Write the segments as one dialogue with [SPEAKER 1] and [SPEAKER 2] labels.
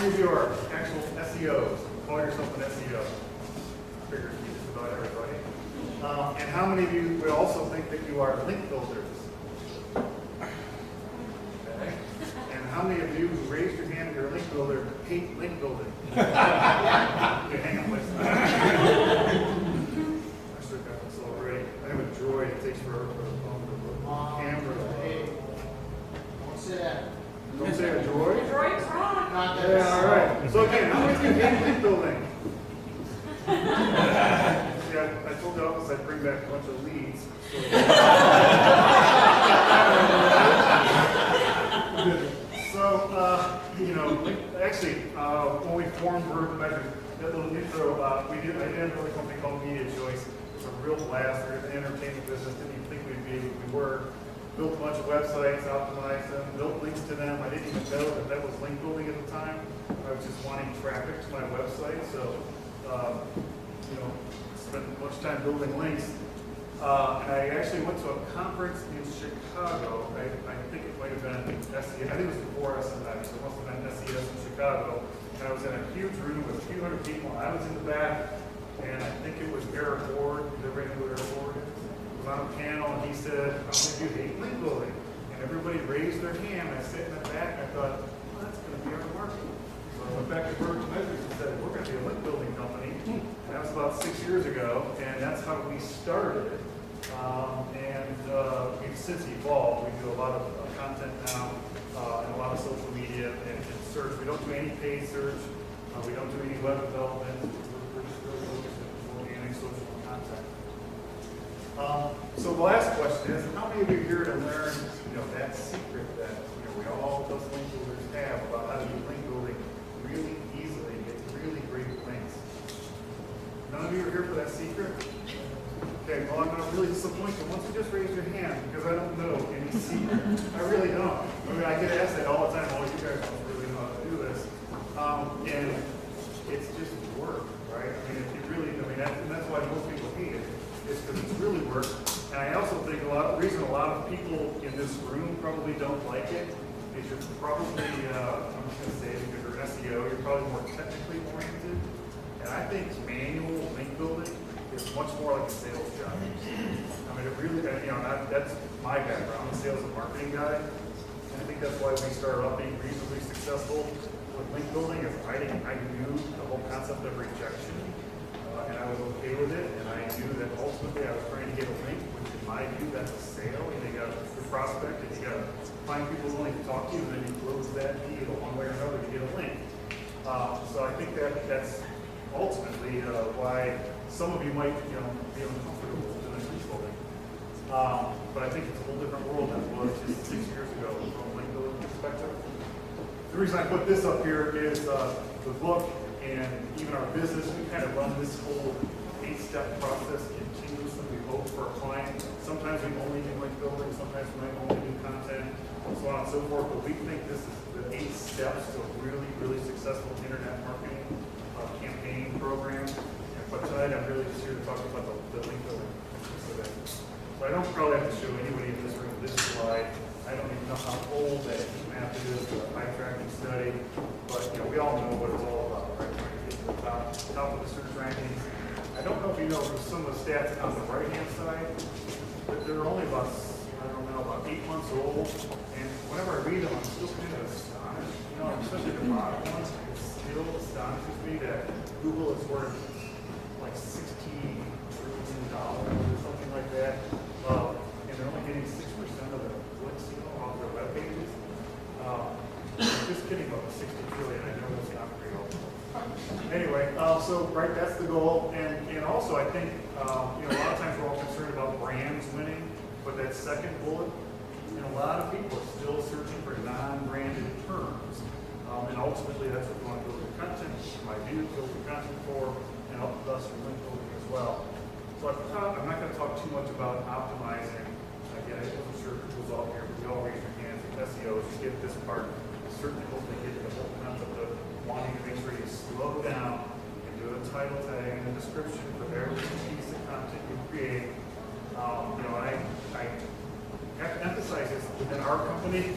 [SPEAKER 1] many of you are actual SEOs? Call yourself an SEO. Figured just about everybody. And how many of you would also think that you are link builders? Okay. And how many of you who raised your hand, you're a link builder, hate link building? Okay, hang on, listen. I should have got this already. I have a droid. It takes forever for the phone to look. Camera. Hey, don't say that. Don't say a droid?
[SPEAKER 2] The droid's wrong.
[SPEAKER 1] Not that. Yeah, all right. So again, how many of you hate link building? Yeah, I told the office I'd bring back a bunch of leads. So, you know, actually, when we formed back in that little intro, I did a really company called Media Choice. It was a real blast. We were in the entertainment business. Didn't even think we'd be what we were. Built a bunch of websites, optimized them, built links to them. I didn't even know that that was link building at the time. I was just wanting traffic to my website. So, you know, spent much time building links. And I actually went to a conference in Chicago. I think it might have been SES. I think it was before SNI, so it must have been SES in Chicago. And I was in a huge room with a few hundred people. I was in the back, and I think it was Eric Ward. Does everybody know who Eric Ward is? He was on a panel, and he said, "How many of you hate link building?" And everybody raised their hand. I sat in the back, and I thought, well, that's going to be our market. So I went back to Virgin Measures and said, we're going to be a link building company. And that was about 6 years ago, and that's how we started. We've since evolved. We do a lot of content now, and a lot of social media and search. We don't do any paid search. We don't do any web development. We're just really focused on organic social content. So the last question is, how many of you here to learn, that secret that we all those link builders have about how to do link building really easily, get really great links? None of you are here for that secret? Okay, well, I'm going to really disappoint you. Once you just raise your hand, because I don't know any secret. I really don't. I mean, I get asked that all the time. Oh, you guys don't really know how to do this. And it's just work, right? I mean, if you really, and that's why most people hate it, is because it's really work. And I also think the reason a lot of people in this room probably don't like it is you're probably, I'm just going to say it because you're an SEO, you're probably more technically oriented. And I think manual link building is much more like a sales job. I mean, it really, that's my background. I'm a sales and marketing guy. And I think that's why we started up being reasonably successful with link building. Is I knew the whole concept of rejection, and I was okay with it. And I knew that ultimately I was trying to get a link, which in my view, that's a sale. You got to prospect, and you got to find people willing to talk to you, and then you close that deal one way or another to get a link. So I think that's ultimately why some of you might, be uncomfortable doing link building. But I think it's a whole different world than it was just 6 years ago from a link building perspective. The reason I put this up here is the book and even our business. We kind of run this whole 8-step process continuously. We hope for a client. Sometimes we only do link building. Sometimes we might only do content, and so on and so forth. But we think this is the 8 steps to a really, really successful internet marketing campaign program. But tonight I'm really just here to talk about the link building. So I don't probably have to show anybody in this room this slide. I don't even know how old that heat map is, the eye tracking study, but we all know what it's all about, right? Trying to get to the top of the search rankings. I don't know if you know some of the stats on the right-hand side, but they're only about 8 months old, and whenever I read them, I'm still kind of astonished. Especially the bottom ones, it still astonishes me that Google is worth like $16 trillion or something like that, and they're only getting 6% of the clicks, off their web pages. Just kidding about the 60 trillion. I know that's not real. Anyway, so that's the goal, and also I think a lot of times we're all concerned about brands winning, but that second bullet, a lot of people are still searching for non-branded terms, and ultimately that's what we want to build your content. My view, build your content for. And thus your link building as well. So I'm not going to talk too much about optimizing. Again, I wasn't sure if it was all here, but you all raise your hands with SEOs. You get this part. Certainly hopefully get the whole concept of wanting to make sure you slow down and do a title tag and a description for every piece of content you create. I have to emphasize this within our company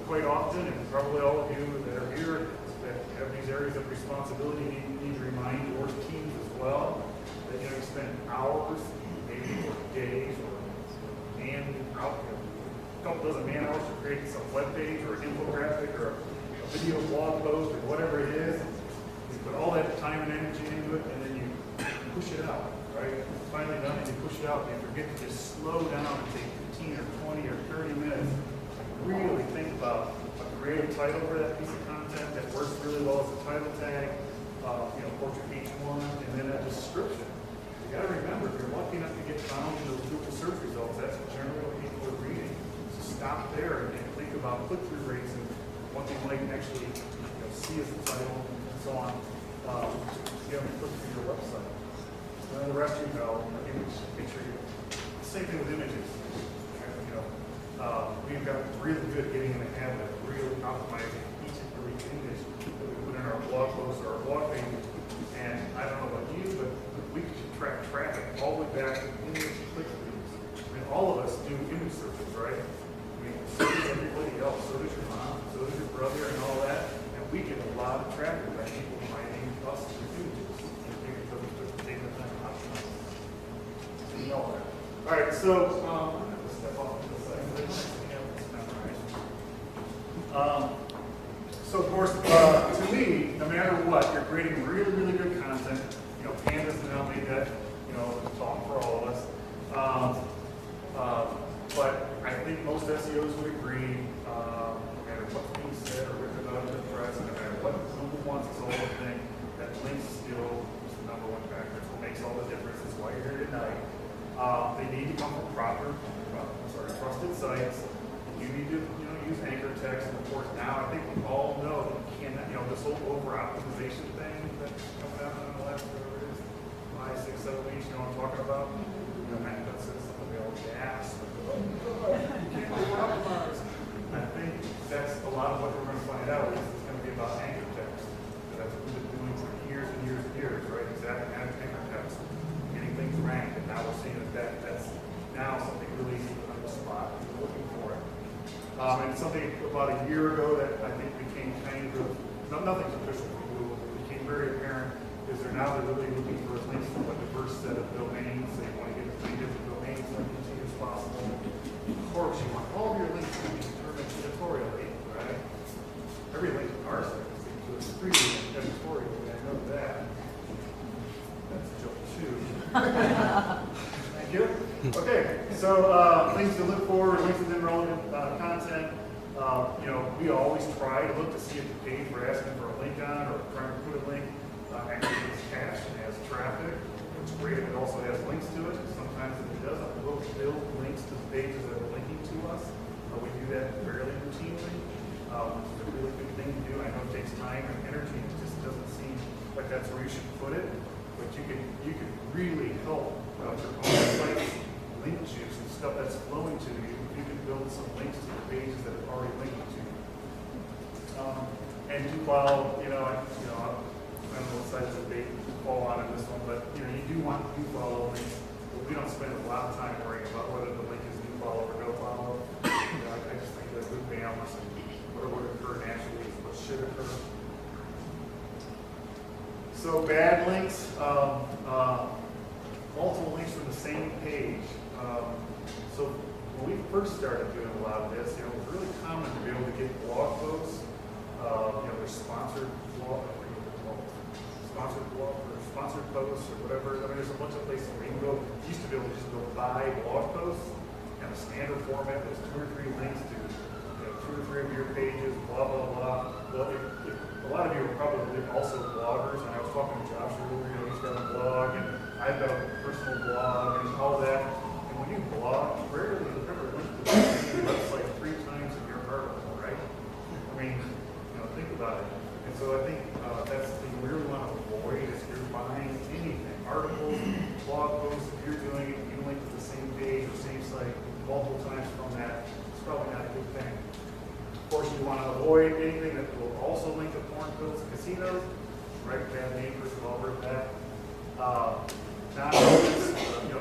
[SPEAKER 1] quite often, and probably all of you that are here, that have these areas of responsibility, you need to remind your teams as well that you spend hours, maybe or days, or a couple dozen man hours to create some web page or an infographic or a video blog post or whatever it is. You put all that time and energy into it, and then you push it out, right? It's finally done, and you push it out, and you forget to just slow down and take 15 or 20 or 30 minutes and really think about a creative title for that piece of content that works really well as a title tag, portrait H1, and then a description. You got to remember, if you're lucky enough to get found in those Google search results, that's generally what people are reading. So stop there and think about click-through rates and what they might actually see as a title and so on. You have to click through your website. And then the rest image, make sure you. Same thing with images. We've got really good at getting in the habit of really optimizing each and every image that we put in our blog posts or our blog page. And I don't know about you, but we should track traffic all the way back to image click-throughs. I mean, all of us do image searches, right? I mean, so does everybody else. So does your mom, so does your brother, and all that. And we get a lot of traffic by people finding us through images. Because we took the time to optimize. So you know that. All right, so I'm going to step off to the side. So of course, to me, no matter what, you're creating really, really good content. Pandas now made that, talk for all of us. But I think most SEOs would agree, no matter what's being said or written about in the press, no matter what Google wants us all to think, that links still is the number one factor. It's what makes all the difference. That's why you're here tonight. They need to come from trusted sites. You need to, use anchor text. And of course, now I think we all know that you cannot, this whole over-optimization thing that's coming out in the last, whatever it is, 5, 6, 7 weeks, you know what I'm talking about? Matt that says something we all gasp. You can't over-optimize. I think that's a lot of what we're going to find out is it's going to be about anchor text. That's what we've been doing for years and years and years, right? Exactly, anchor text, getting things ranked, and now we're seeing that's now something really easy on the spot. We're looking for it. And something about a year ago that I think became kind of, nothing's official for Google, but became very apparent is they're really looking for links from a diverse set of domains. They want to get as many different domains as possible. Of course, you want all of your links to be determined editorially, right? Every link in our site is free editorially, I know that. That's a joke too. Thank you. Okay, so things to look for, links within relevant content. We always try to look to see if the page we're asking for a link on or trying to put a link actually is cached and has traffic. It's great if it also has links to it. Sometimes if it doesn't, we'll build links to the pages that are linking to us. We do that fairly routinely. It's a really good thing to do. I know it takes time and energy. It just doesn't seem like that's where you should put it. But you can really help your own site link juice and stuff that's flowing to you. You can build some links to the pages that are already linking to you. And do follow, I don't know what side of the debate you fall on in this one, but you do want to follow links. But we don't spend a lot of time worrying about whether the link is do follow or no follow. I just think that's a good balance and what would occur naturally is what should occur. So bad links, multiple links from the same page. So when we first started doing a lot of this, it was really common to be able to get blog posts, there's sponsored blog or sponsored posts or whatever. I mean, there's a bunch of places where you can go. You used to be able to just go buy blog posts in a standard format. There's 2 or 3 links to 2 or 3 of your pages, blah blah blah. Well, a lot of you are probably also bloggers, and I was talking to Josh earlier. He's got a blog, and I've got a personal blog, and all that. And when you blog, you rarely ever link to the website 3 times in your article, right? I mean, think about it. And so I think that's the thing we really want to avoid is you're buying anything, articles, blog posts. If you're doing it, you link to the same page or same site multiple times from that. It's probably not a good thing. Of course, you want to avoid anything that will also link to porn pills and casinos. Right? Bad neighbors, we've all heard that.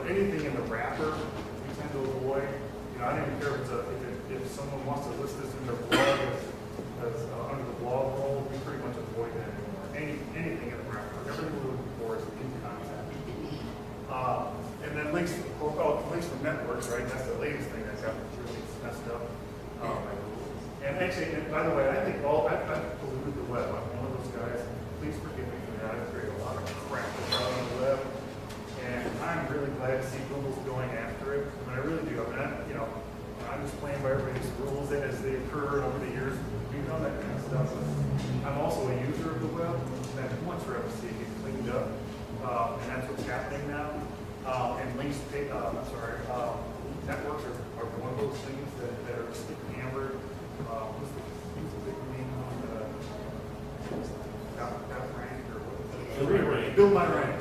[SPEAKER 1] Anything in the wrapper, we tend to avoid. I don't even care if someone wants to list this in their blog as under the blog role, we pretty much avoid actually, and by the way, I think I've polluted the web. I'm one of those guys. Please forgive me for that. I've created a lot of crap on the web. And I'm really glad to see Google's going after it. I mean, I really do. I mean, I'm just playing by everybody's rules as they occur over the years. We've done that kind of stuff. I'm also a user of the web, and I'd much rather see it get cleaned up. And that's what's happening now. And networks are one of those things that are just getting hammered. What's the big name on the rank or what? Build my rank,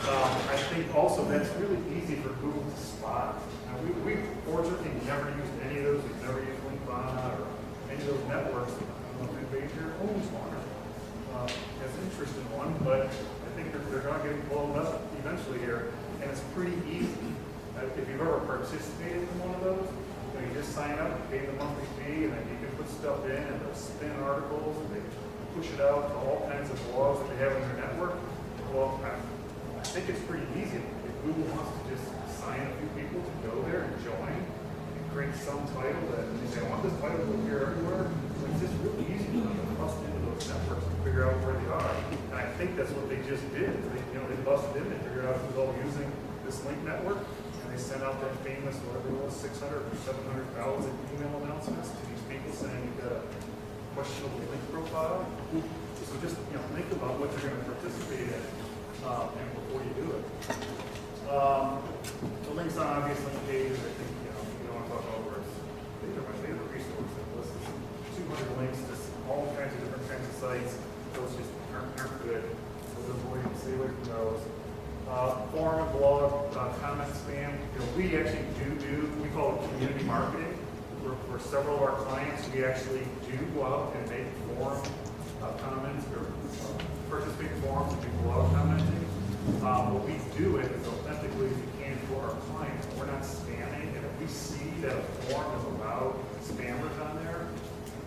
[SPEAKER 1] I think also that's really easy for Google to spot. Now, we fortunately never used any of those. We've never used Linkbana or any of those networks. I don't know if anybody here owns one or has interest in one, but I think they're going to get blown up eventually here, and it's pretty easy. If you've ever participated in one of those, you just sign up, pay the monthly fee, and then you can put stuff in, and they'll spin articles, and they push it out to all kinds of blogs that they have in their network. Well, I think it's pretty easy. If Google wants to just assign a few people to go there and join and create some title that they say, I want this title to appear everywhere, it's just really easy for them to bust into those networks and figure out where they are. And I think that's what they just did. They busted in and figured out who's all using this link network. They sent out that famous, whatever it was, 600 or 700,000 email announcements to these people saying you've got a questionable link profile. So just think about what you're going to participate in and before you do it. The links on obvious link pages, I think you don't want to talk over it. These are my favorite resources. This is 200 links to all kinds of different kinds of sites. Those just aren't good. So stay away from those. Forum and blog, comment spam. We actually we call it community marketing. For several of our clients, we actually do go out and make forum comments or participate in forums and do blog commenting. What we do it as authentically as we can for our clients. We're not spamming, and if we see that a forum is allowed spammers on there,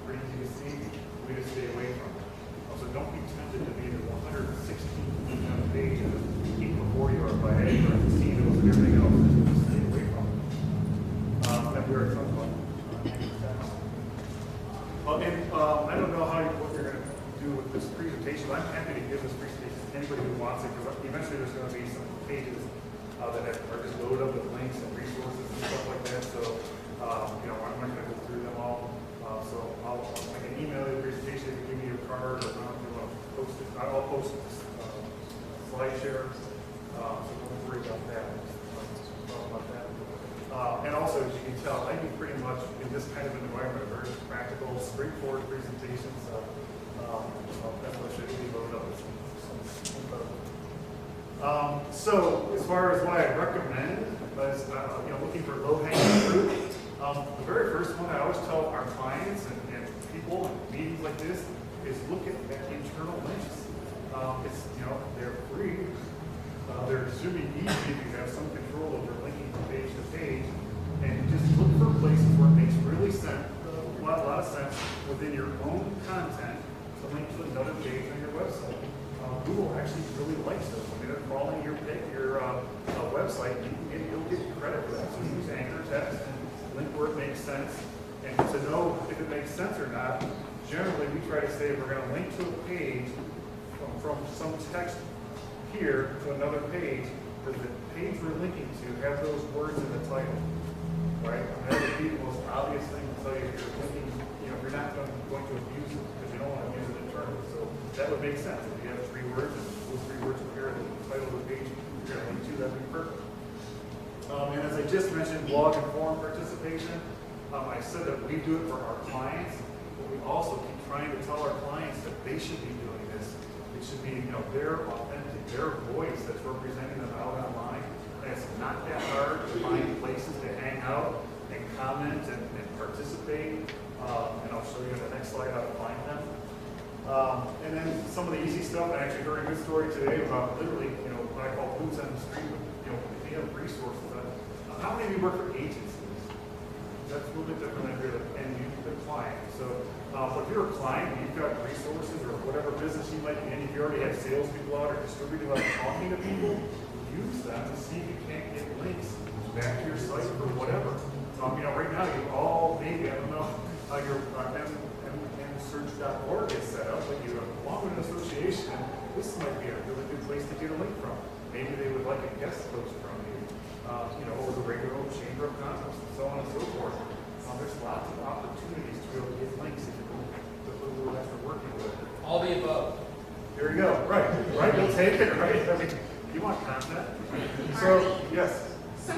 [SPEAKER 1] pretty easy to see, we just stay away from it. So don't be tempted to be the 116 page of before you are by Edgar and casinos and everything else. Just stay away from it. That we already talked about. I don't know what you're going to do with this presentation. I'm happy to give this presentation to anybody who wants it, because eventually there's going to be some pages that are just loaded up with links and resources and stuff like that. So, I'm not going to go through them all. So I can email you the presentation, you can give me your card, or if you want to post it. I'll post slide share, so don't worry about that. And also, as you can tell, I do pretty much in this kind of an environment a very practical, straightforward presentation. So that's what should be loaded up with some info. So as far as what I recommend, is looking for low-hanging fruit. The very first one I always tell our clients and people in meetings like this is look at internal links. They're free. They're extremely easy if you have some control over linking from page to page. And just look for places where it makes really sense, a lot of sense within your own content to link to another page on your website. Google actually really likes those. When they're crawling your website, you'll get credit for that. So use anchor text and link where it makes sense. And to know if it makes sense or not, generally we try to say if we're going to link to a page from some text here to another page, does the page we're linking to have those words in the title? Right? That would be the most obvious thing to tell you if you're linking, if you're not going to abuse it because you don't want to use it internally. So that would make sense. If you have 3 words and those 3 words appear in the title of the page you're going to link to, that'd be perfect. And as I just mentioned, blog and forum participation. I said that we do it for our clients, but we also keep trying to tell our clients that they should be doing this. It should be, their authentic, their voice that's representing them out online. And it's not that hard to find places to hang out and comment and participate. And I'll show you in the next slide how to find them. And then some of the easy stuff. I actually heard a good story today about literally, what I call boots on the street. If you have resources. How many of you work for agencies? That's a little bit different than if you're the end user client. So, if you're a client and you've got resources or whatever business you might be in, if you already have salespeople out or distributors out talking to people, use them to see if you can't get links back to your site or whatever. Right now you all maybe, I don't know, your .org is set up, but you belong with an association, this might be a really good place to get a link from. Maybe they would like a guest post from you, or the regular old Chamber of Commerce, and so on and so forth. There's lots of opportunities to be able to get links if you guys are working with it.
[SPEAKER 2] All the above.
[SPEAKER 1] There you go. Right. You'll take it, right? I mean, you want content. So, yes.
[SPEAKER 3] So,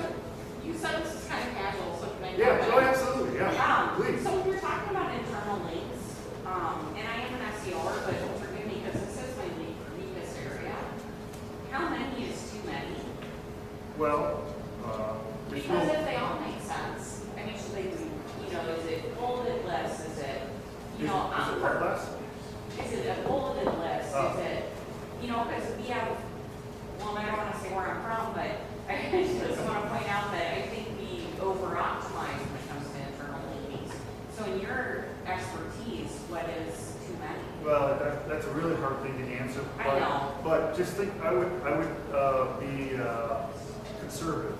[SPEAKER 3] you said this is kind of casual, so can I?
[SPEAKER 1] Yeah, oh, absolutely, yeah. Please.
[SPEAKER 3] So, you're talking about internal links, and I am an SEOer, but forgive me because this is my weakest area. How many is too many?
[SPEAKER 1] Well,
[SPEAKER 3] because if they all make sense, I mean, should they, is it bulleted list? Is it,
[SPEAKER 1] is it what less?
[SPEAKER 3] Is it a bulleted list? Is it, because we have, well, I don't want to say where I'm from, but I just want to point out that I think we over-optimize when it comes to internal linkings. So in your expertise, what is too many?
[SPEAKER 1] Well, that's a really hard thing to answer. But,
[SPEAKER 3] I know.
[SPEAKER 1] But just think, I would be conservative.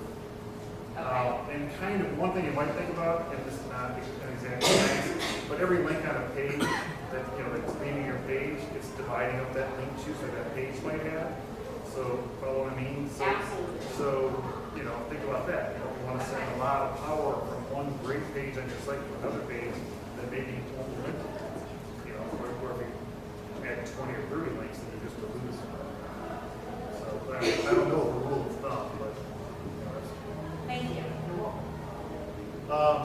[SPEAKER 3] Okay.
[SPEAKER 1] And kind of one thing you might think about, and this is not an exact science, but every link on a page that's leaving your page, it's dividing up that link juice that page might have. So, follow what I mean? So,
[SPEAKER 3] Absolutely.
[SPEAKER 1] So, think about that. If you want to send a lot of power from one great page on your site to another page, then maybe you won't link it. Or if you add 20 or 30 links, then you just will lose. So, I don't know the rule of thumb, but
[SPEAKER 3] Thank you.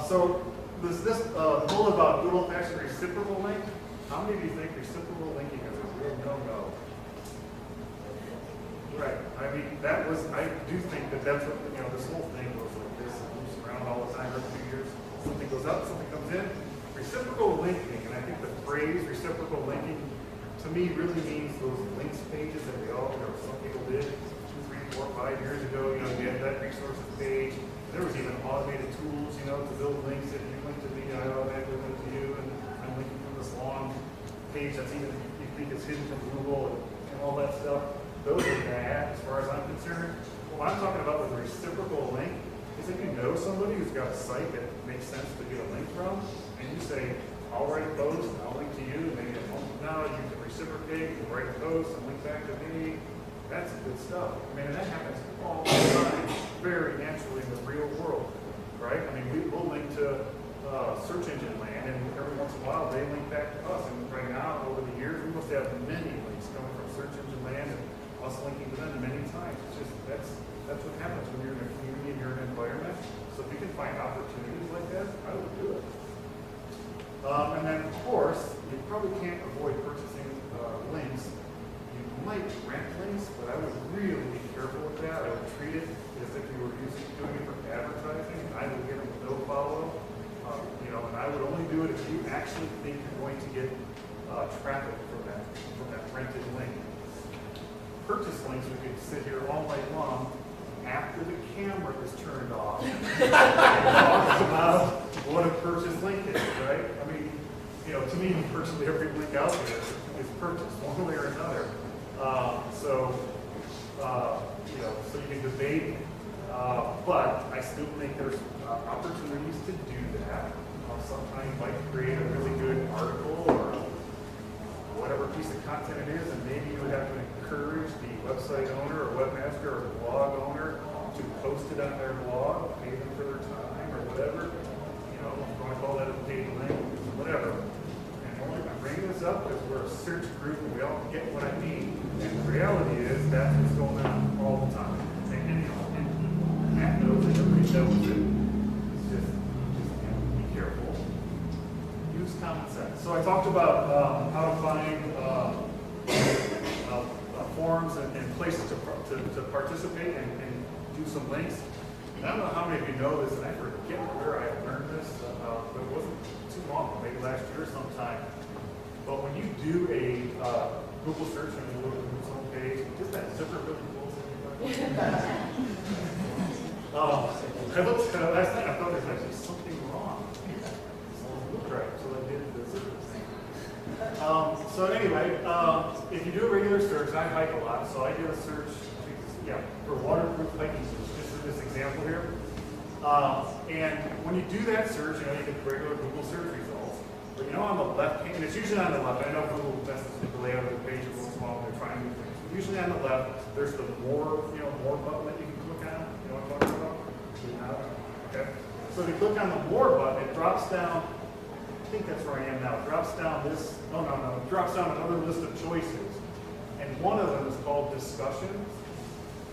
[SPEAKER 1] so this bullet about good old-fashioned reciprocal link. How many of you think reciprocal linking is a real no-no? Right. I mean, I do think that's what, this whole thing goes like this. It moves around all the time every few years. Something goes up, something comes in. Reciprocal linking, and I think the phrase reciprocal linking, to me, really means those links pages that some people did 2, 3, 4, 5 years ago. You had that resources page. There was even automated tools, to build links. If you link to me, I automatically link to you, and I'm linking from this long page that's even, you think it's hidden from Google and all that stuff. Those are bad as far as I'm concerned. What I'm talking about with a reciprocal link is if you know somebody who's got a site that makes sense to get a link from, and you say, I'll write a post and I'll link to you, and maybe a month from now you can reciprocate, you can write a post and link back to me. That's good stuff. I mean, and that happens all the time, very naturally in the real world, right? I mean, we'll link to search engine land, and every once in a while they link back to us. And right now, over the years, we must have many links coming from search engine land and us linking to them many times. It's just that's what happens when you're in a community and you're in an environment. So if you can find opportunities like that, I would do it. And then, of course, you probably can't avoid purchasing links. You might rent links, but I would really be careful with that. I would treat it as if you were doing it for advertising. I would get them with no follow. And I would only do it if you actually think you're going to get traffic from that rented link. Purchase links, we could sit here all night long after the camera is turned off and talk about what a purchase link is, right? I mean, to me, virtually every link out there is purchased one way or another. So you can debate, but I still think there's opportunities to do that. Sometimes you might create a really good article or whatever piece of content it is, and maybe you would have to encourage the website owner or webmaster or blog owner to post it on their blog, pay them for their time or whatever. If you want to call that a paid link, whatever. And I'm bringing this up because we're a search group and we all get what I mean. And the reality is that's what's going on all the time. And Matt knows it, everybody knows it. It's just be careful. Use common sense. So I talked about how to find forums and places to participate and do some links. And I don't know how many of you know this, and I forget where I learned this, but it wasn't too long, maybe last year sometime. But when you do a Google search and you look at Google's homepage, just that zipper really pulls in. I looked last night, I thought there's actually something wrong. So it looked right, so I did the zipper thing. So anyway, if you do a regular search, and I hike a lot, so I did a search, for waterproof hiking boots, just for this example here. And when you do that search, you get regular Google search results. But you know how on the left hand, it's usually on the left. I know Google messes with the layout of the page a little small when they're trying to do things. Usually on the left, there's the more button that you can click on. You know what I'm talking about? Okay. So if you click on the more button, it drops down. I think that's where I am now. It drops down this. No. It drops down another list of choices, and one of them is called discussions.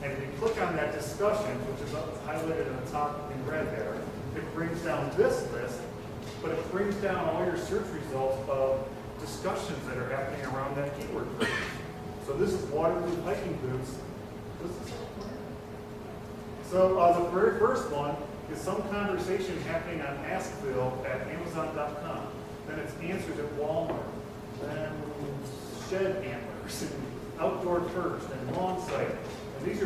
[SPEAKER 1] And if you click on that discussion, which is highlighted in the top in red there, it brings down this list, but it brings down all your search results of discussions that are happening around that keyword phrase. So this is waterproof hiking boots. So the very first one is some conversation happening on Askville at Amazon.com. Then it's answers at Walmart. Then shed antlers and outdoor perch and lawn site. And these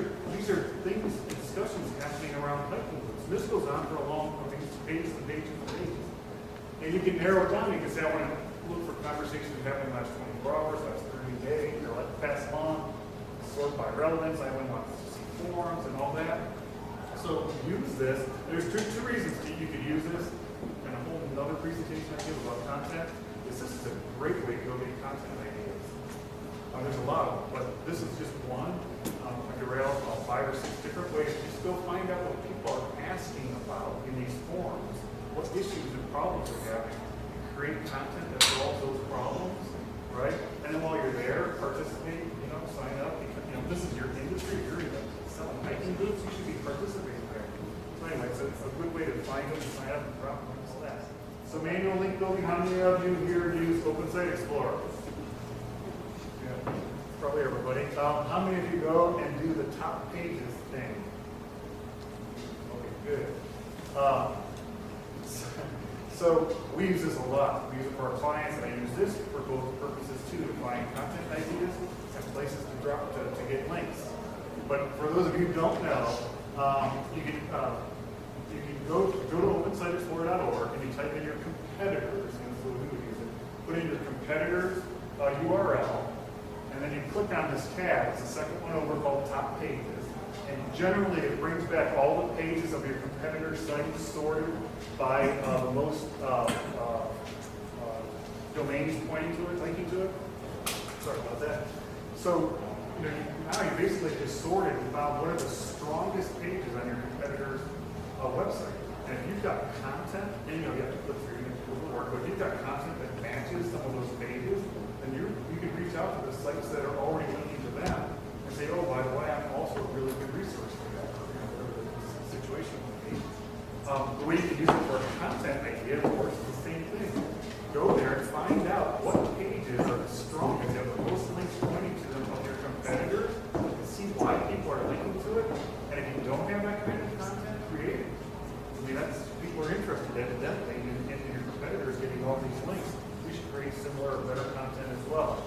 [SPEAKER 1] are things, discussions happening around hiking boots. This goes on for a long, pages and pages and pages. And you can narrow it down. You can say, I want to look for conversations happening last 24 hours, last 30 days, or like past month, sort by relevance. I only want to see forums and all that. So use this. There's two reasons you could use this, and a whole another presentation I give about content. This is a great way to go get content ideas. There's a lot of them, but this is just one. I could rail about 5 or 6 different ways. Just go find out what people are asking about in these forums, what issues and problems they're having. Create content that solves those problems, right? And then while you're there, participate. Sign up. Because, this is your industry. You're in selling hiking boots. You should be participating there. So anyway, it's a good way to find them and sign up and drop them in class. So manual link building. How many of you here use Open Site Explorer? Yeah, probably everybody. How many of you go and do the top pages thing? Okay, good. So we use this a lot. We use it for our clients, and I use this for both purposes too, to find content ideas and places to drop to get links. But for those of you who don't know, you can go to OpenSiteExplorer.org and you type in your competitors, who would use it. Put in your competitors URL, and then you click on this tab. It's the second one over called Top Pages. And generally, it brings back all the pages of your competitor site sorted by the most domains pointing to it, linking to it. Sorry about that. So now you basically just sorted and found what are the strongest pages on your competitor's website. And if you've got content, and you have to click through and do the work, but if you've got content that matches some of those pages, then you can reach out to the sites that are already linking to them and say, oh, by the way, I'm also a really good resource for that, whatever the situation would be. The way you can use it for a content idea, of course, is the same thing. Go there and find out what pages are the strongest, have the most links pointing to them of your competitors, and see why people are linking to it. And if you don't have that kind of content, create it. I mean, people are interested evidently in your competitors getting all these links. We should create similar or better content as well.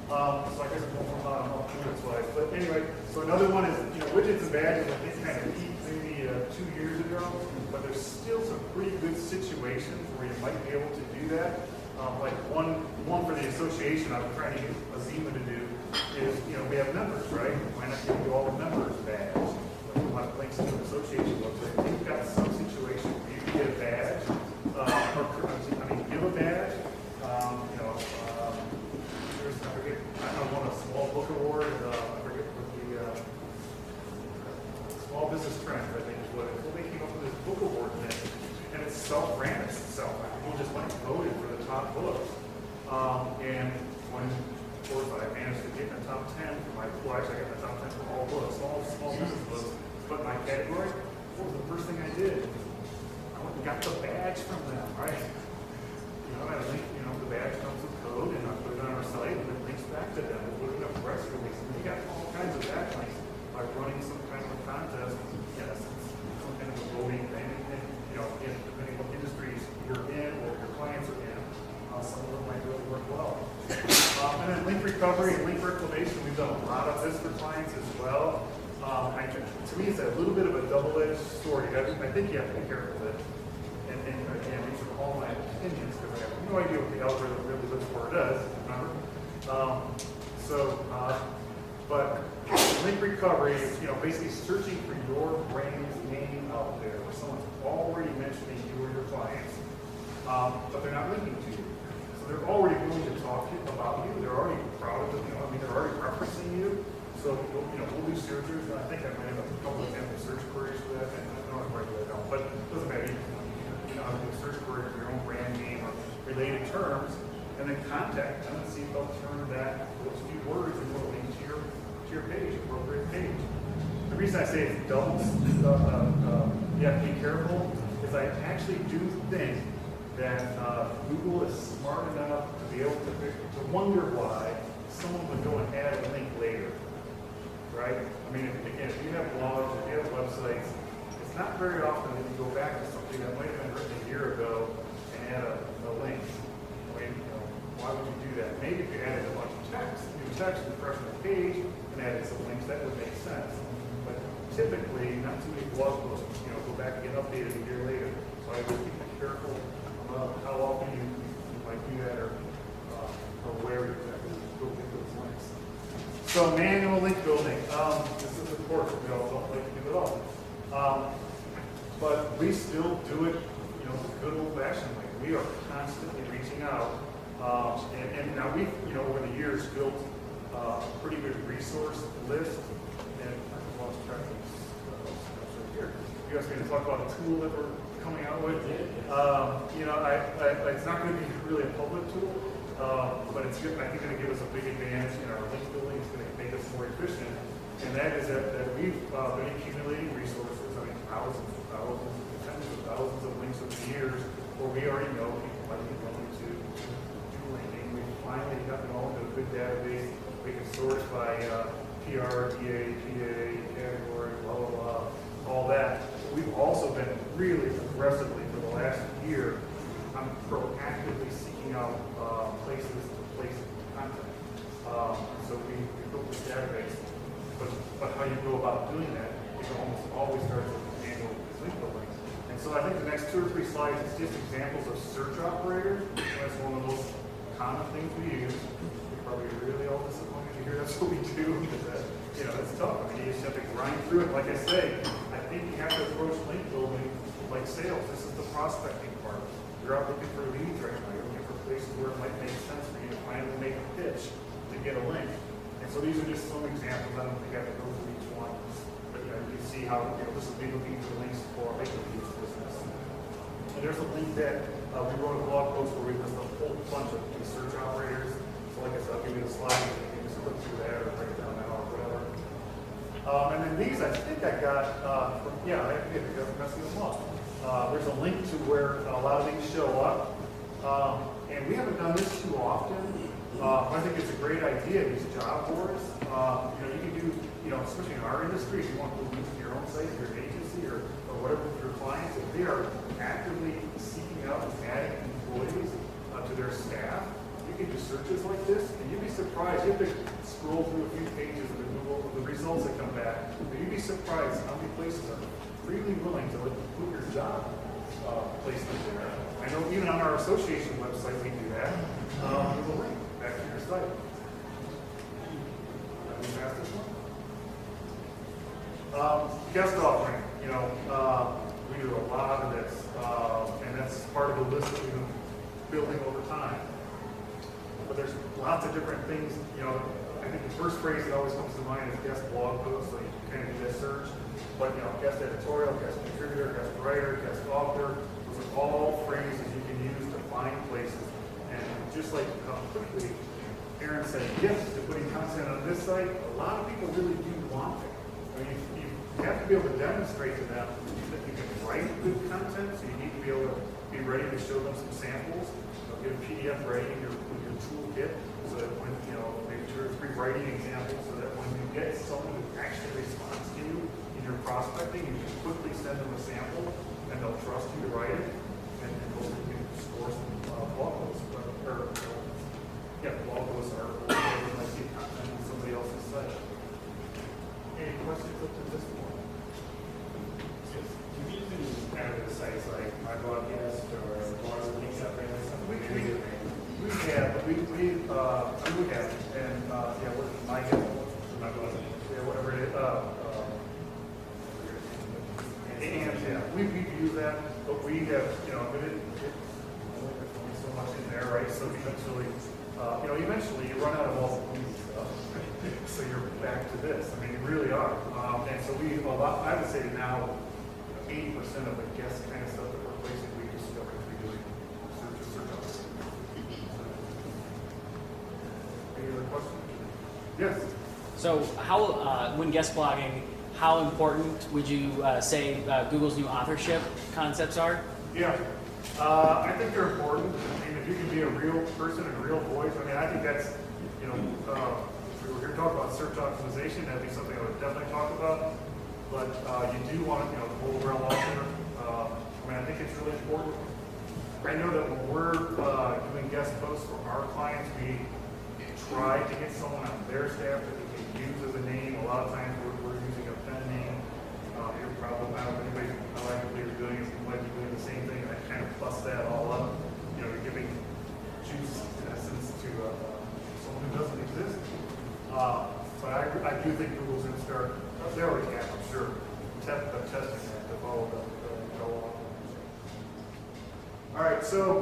[SPEAKER 1] So I guess I'm going from bottom up to this slide. But anyway, so another one is widgets and badges. I think kind of peaked maybe 2 years ago, but there's still some pretty good situations where you might be able to do that. Like one for the association I'm trying to get Azima to do is we have members, right? Why not give you all the members badge? Like a lot of links to the association website. You've got some situation where you can get a badge, give a badge. I won a small book award. I forget what the Small Business Trends, I think is what it is. Well, they came up with this book award thing, and it self-ran itself. People just voted for the top books. And when, of course, I managed to get in the top 10 for my, actually I got in the top 10 for all books, all small business books. But my category, what was the first thing I did? I went and got the badge from them, right? I link, the badge comes with code, and I put it on our site, and it links back to them. We put it in a press release, and we got all kinds of backlinks by running some kind of a contest. Yes, it's some kind of a voting thing, and depending what industries you're in or your clients are in, some of them might really work well. And then link recovery and link reclamation, we've done a lot of this for clients as well. To me, it's a little bit of a double-edged sword. I think you have to be careful with it. And again, these are all my opinions because I have no idea what the algorithm really looks for or does, remember? But link recovery is, basically searching for your brand's name out there where someone's already mentioning you or your clients, but they're not linking to you. So they're already willing to talk to you about you. They're already proud of it. They're already referencing you. So we'll do searches. I think I might have a couple of example search queries for that. And I don't know if I don't, but it doesn't matter. You know how to do a search query for your own brand name or related terms, and then contact them and see if they'll turn those few words into a link to your page, appropriate page. The reason I say it's double, you have to be careful, is I actually do think that Google is smart enough to be able to wonder why someone would go and add a link later, right? I mean, if you have blogs, if you have websites, it's not very often that you go back to something that might have been written a year ago and add a link. I mean, why would you do that? Maybe if you added a bunch of text, new text, refresh the page, and added some links, that would make sense. But typically, not too many blog posts, go back and get updated a year later. So I would be careful about how often you might do that or where exactly you go get those links. So manual link building. This is of course we all don't like to do it all. But we still do it, the good old-fashioned way. We are constantly reaching out. And now we've, over the years built a pretty good resource list. And I lost track of this right here. You guys are going to talk about a tool that we're coming out with. It's not going to be really a public tool, but it's good. I think going to give us a big advantage in our link building. It's going to make us more efficient. And that is that we've been accumulating resources. I mean, thousands, tens of thousands of links over the years, where we already know people might be willing to do linking. We finally got it all into a good database. We can sort it by PR, DA, PA, category, blah, blah, blah, all that. We've also been really aggressively for the last year proactively seeking out places to place content. So we built this database. But how you go about doing that, it almost always starts with manual link building. And so I think the next 2 or 3 slides is just examples of search operators. That's one of the most common things we use. You're probably really all disappointed to hear that's what we do, because it's tough. I mean, you just have to grind through it. Like I say, I think you have to approach link building like sales. This is the prospecting part. You're out looking for leads right now. You're looking for places where it might make sense for you to finally make a pitch to get a link. And so these are just some examples. I don't think I have to go through each one. But you can see how this is me looking for links for a leads business. And there's a link that we wrote a blog post where we list a whole bunch of these search operators. So like I said, I'll give you the slide. You can just click through that or write it down now or whatever. And then these I think I got from, I did because I'm messing them up. There's a link to where a lot of these show up. And we haven't done this too often. I think it's a great idea, these job boards. You can do, especially in our industry, if you want to use your own site, your agency, or whatever with your clients, if they are actively seeking out and adding employees to their staff, you can do searches like this, and you'd be surprised. You have to scroll through a few pages of the Google, the results that come back, but you'd be surprised how many places are really willing to put your job placement there. I know even on our association website we do that. There's a link back to your site. Let me pass this one. Guest offering. We do a lot of this, and that's part of the list that we've been building over time. But there's lots of different things. I think the first phrase that always comes to mind is guest blog post, so you can kind of do that search. But guest editorial, guest contributor, guest writer, guest author, those are all phrases you can use to find places. And just like quickly Aaron said, yes to putting content on this site, a lot of people really do want it. I mean, you have to be able to demonstrate to them that you can write good content, so you need to be able to be ready to show them some samples. Get a PDF ready in your toolkit, so that when, maybe 2 or 3 writing examples, so that when you get someone who actually responds to you in your prospecting, you can quickly send them a sample, and they'll trust you to write it, and hopefully you can score some blog posts, blog posts or whatever might be content on somebody else's site. Any questions up to this point?
[SPEAKER 2] Yes. Do you use kind of the sites like My Broadcast or Blog Links up there?
[SPEAKER 1] We have, and what is my whatever it is, and we've used that, but we have, there's only so much in there, right? So so eventually, eventually you run out of all the easy stuff. So you're back to this. I mean, you really are. And so I would say now, 80% of the guest kind of stuff that we're placing, we discover to be doing search. Any other questions? Yes.
[SPEAKER 4] So how, when guest blogging, how important would you say Google's new authorship concepts are?
[SPEAKER 1] Yeah, I think they're important. I mean, if you can be a real person and a real voice, I mean, I think that's, if we were here to talk about search optimization, that'd be something I would definitely talk about. But you do want, the whole realm author. I mean, I think it's really important. I know that when we're doing guest posts for our clients, we try to get someone on their staff that we can use as a name. A lot of times we're using a pen name. You're probably not anybody collectively are doing is might be doing the same thing, and I kind of bust that all up. You're giving juice in essence to someone who doesn't exist. But I do think Google's going to start. They already have, I'm sure, testing that to follow the go on. All right, so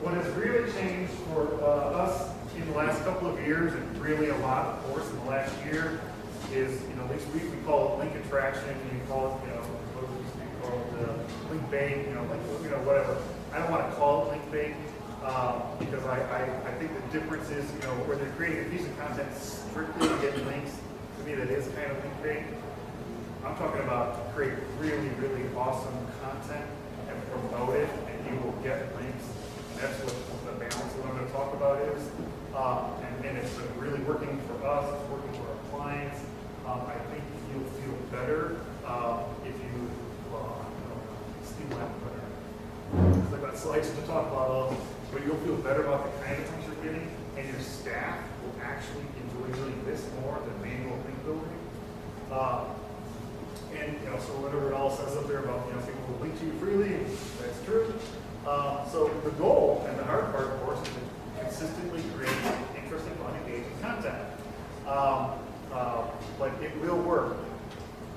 [SPEAKER 1] what has really changed for us in the last couple of years, and really a lot, of course, in the last year, is at least we call it link attraction. You call it, what do we call it, link bait. Whatever. I don't want to call it link bait because I think the difference is, where they're creating a piece of content strictly to get links. To me, that is kind of link bait. I'm talking about create really, really awesome content and promote it, and you will get links. That's what the balance that I'm going to talk about is. And it's been really working for us, it's working for our clients. I think you'll feel better if you, Steve Lamb better. Because I've got slides to talk about all, but you'll feel better about the kind of things you're getting, and your staff will actually enjoy doing this more than manual link building. So whatever it all says up there about, people will link to you freely, that's true. So the goal, and the hard part, of course, is to consistently create interesting, fun, engaging content. But it will work.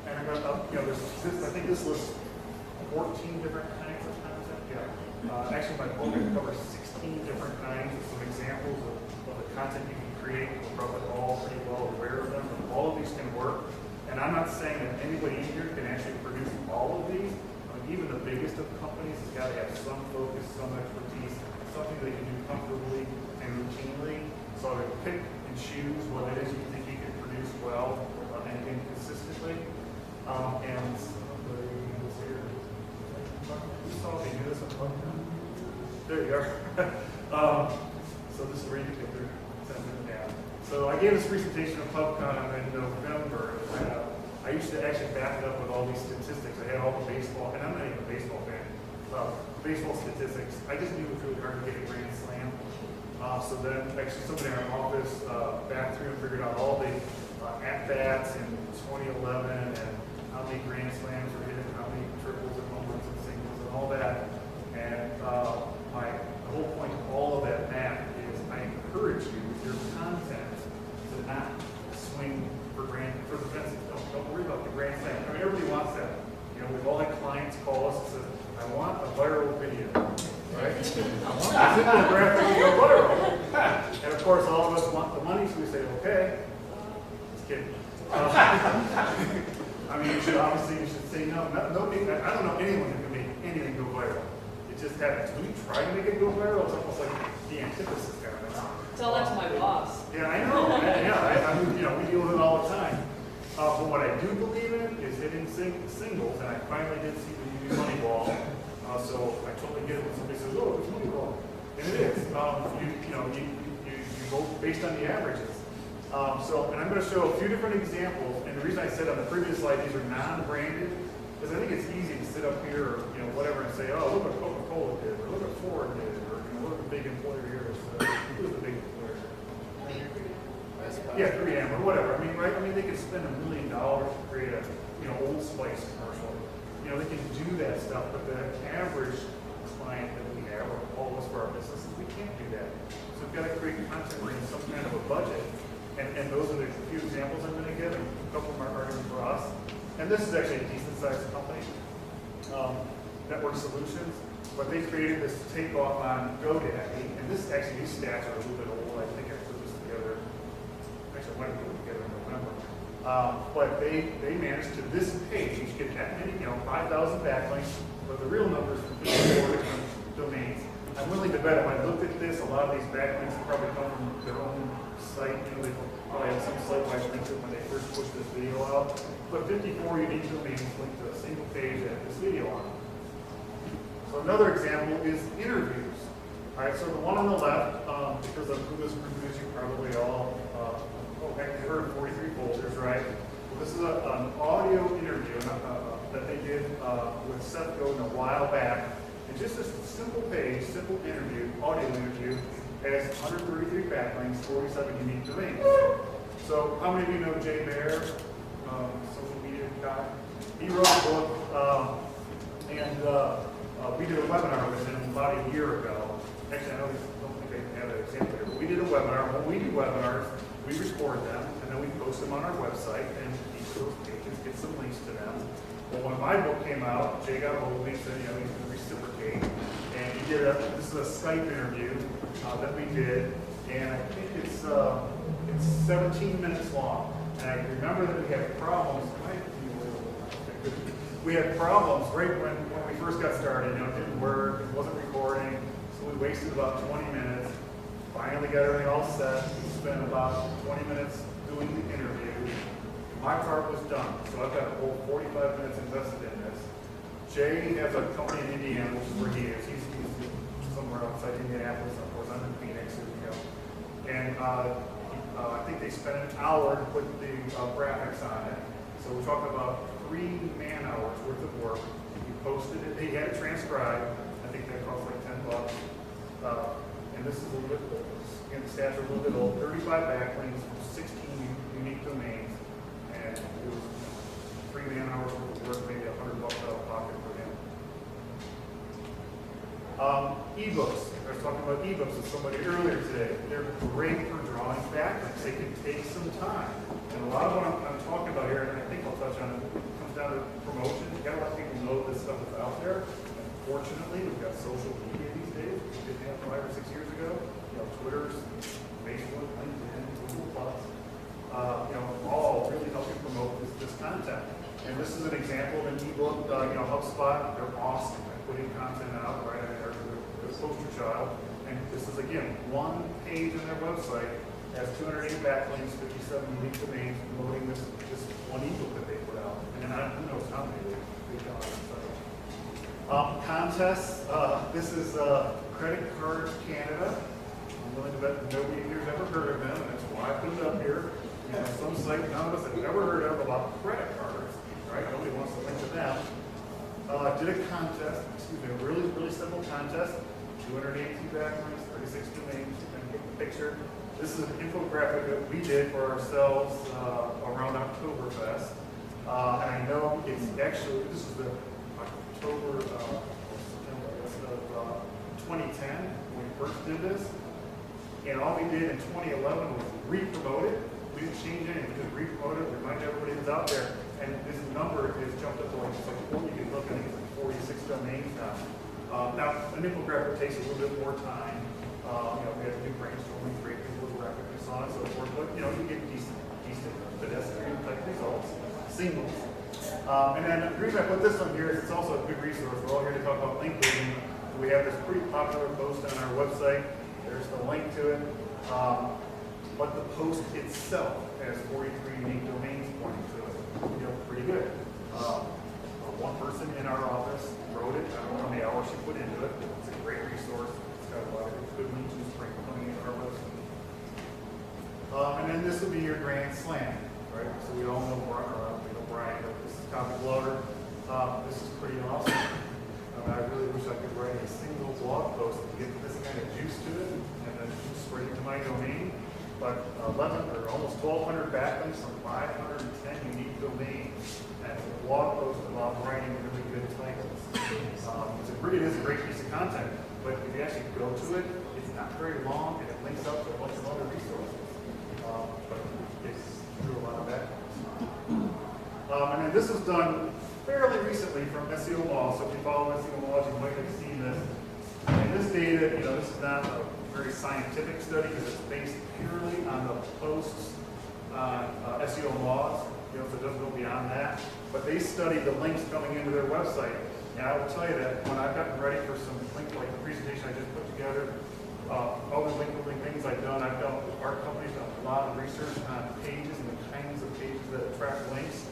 [SPEAKER 1] And I'm gonna, I think this lists 14 different kinds of content. Yeah. Actually, my book covers 16 different kinds of some examples of the content you can create. We're probably all pretty well aware of them. But all of these can work. And I'm not saying that anybody in here can actually produce all of these. Even the biggest of companies has got to have some focus, some expertise, something they can do comfortably and routinely. So I would pick and choose what it is you think you can produce well and consistently. And somebody was here. You saw me do this on PubCon. There you are. So this is where you get their 10-minute nap. So I gave this presentation at PubCon in November. I used to actually back it up with all these statistics. I had all the baseball, and I'm not even a baseball fan, baseball statistics. I just knew it was really hard to get a grand slam. So then actually somebody in our office backed through and figured out all the at-bats in 2011 and how many grand slams were hit, and how many triples and home runs and singles and all that. And the whole point of all of that math is I encourage you with your content to not swing for the fences. Don't worry about the grand slam. I mean, everybody wants that. We've all had clients call us and say, I want a viral video, right? I want a simple graphic to go viral. And of course, all of us want the money, so we say, okay. Just kidding. I mean, you should say no. Nobody, I don't know anyone who can make anything go viral. It just happens. Do we try to make it go viral? It's almost like the antithesis kind of thing.
[SPEAKER 3] Tell that to my boss.
[SPEAKER 1] Yeah, I know. We deal with it all the time. But what I do believe in is hitting singles, and I finally did see the movie Moneyball. So I totally get it when somebody says, "Oh, it's Moneyball," and it is. You go based on the averages. And I'm going to show a few different examples. And the reason I said on the previous slide these are non-branded, because I think it's easy to sit up here, or whatever, and say, "Oh, look what Coca-Cola did," or "Look what Ford did," or "Look what the big employer here is." Who's the big employer? Yeah, 3M or whatever. I mean, right? I mean, they could spend $1 million to create a, Old Spice commercial. They can do that stuff, but the average client that we have, or all of us for our businesses, we can't do that. So we've got to create content within some kind of a budget. And those are the few examples I'm going to give, and a couple of them are arguing for us. And this is actually a decent-sized company, Network Solutions. but they created this takeoff on GoDaddy, and these stats are a little bit old. I think I put this together. Actually, I wanted to put it together in November. But they managed to this page get that many, 5,000 backlinks, but the real numbers from 54 different domains. I'm willing to bet if I looked at this, a lot of these backlinks probably come from their own site. They probably have some site wide links when they first pushed this video out. But 54 unique domains linked to a single page that has this video on it. So another example is interviews. All right, so the one on the left, because of who this group is, you probably all, you heard of 43 folders, right? Well, this is an audio interview that they did with Seth Godin a while back. And just a simple page, simple interview, audio interview, has 133 backlinks, 47 unique domains. So how many of you know Jay Baer, social media guy? He wrote a book, and we did a webinar with him about a year ago. Actually, I don't think I have that example here, but we did a webinar. When we do webinars, we record them, and then we post them on our website, and each of those pages get some links to them. Well, when my book came out, Jay got a hold of me and said, he's going to reciprocate. And he did this is a Skype interview that we did, and I think it's 17 minutes long. And I remember that we had problems. We had problems right when we first got started. It didn't work, it wasn't recording, so we wasted about 20 minutes. Finally got everything all set. We spent about 20 minutes doing the interview. My part was done, so I've got a whole 45 minutes invested in this. Jay has a company in Indiana, which is where he is. He's somewhere outside Indianapolis, of course. I'm in Phoenix, and I think they spent an hour to put the graphics on it. So we're talking about 3 man-hours worth of work. He posted it. He had it transcribed. I think that cost like $10. And this is a little bit old. Again, the stats are a little bit old. 35 backlinks from 16 unique domains. And it was 3 man-hours worth of work, maybe $100 out of pocket for him. Ebooks. I was talking about ebooks with somebody earlier today. They're great for drawing backlinks. They can take some time. And a lot of what I'm talking about here, and I think I'll touch on it, comes down to promotion. You gotta let people know this stuff is out there. Unfortunately, we've got social media these days. We didn't have 5 or 6 years ago. Twitter's, Facebook, LinkedIn, Google+. All really help you promote this content. And this is an example of an ebook. HubSpot, they're awesome at putting content out, right? They're the poster child. And this is, again, one page on their website, has 208 backlinks, 57 unique domains, promoting this one ebook that they put out. And then who knows how many they've done on the site. Contests. This is Credit Cards Canada. I'm willing to bet nobody here's ever heard of them, and that's why I put it up here. Some site none of us have ever heard of about credit cards, right? Nobody wants to link to them. Did a contest, a really, really simple contest. 282 backlinks, 36 domains, and get the picture. This is an infographic that we did for ourselves around Oktoberfest. And I know it's actually, this is the October, September, I guess, of 2010 when we first did this. And all we did in 2011 was re-promote it. We didn't change anything, we just re-promote it, remind everybody that's out there. And this number is jumped up to like 40, you can look, I think it's like 46 domains now. Now, an infographic takes a little bit more time. We have to do brainstorming, create infographic, and so on and so forth. But, you get decent pedestrian type results, singles. And then the reason I put this on here is it's also a good resource. We're all here to talk about link building. We have this pretty popular post on our website. There's the link to it. But the post itself has 43 unique domains pointing to it. Pretty good. One person in our office wrote it. I don't know how many hours she put into it. It's a great resource. It's got a lot of good links coming into our website. And then this will be your grand slam, right? So we all know Brian, but this is Topic Blogger. This is pretty awesome. I really wish I could write a single blog post to get this kind of juice to it and then spread it to my domain. But 11 or almost 1,200 backlinks from 510 unique domains. And a blog post about writing really good titles. It is a great piece of content, but if you actually go to it, it's not very long and it links up to a bunch of other resources. But it's through a lot of backlinks. And then this was done fairly recently from SEO Law. So if you follow SEO Laws, you might have seen this. And this data, this is not a very scientific study because it's based purely on the posts on SEO Laws. So it doesn't go beyond that. But they study the links coming into their website. And I will tell you that when I've gotten ready for some link, like the presentation I just put together, other link building things our company's done a lot of research on pages and the kinds of pages that attract links.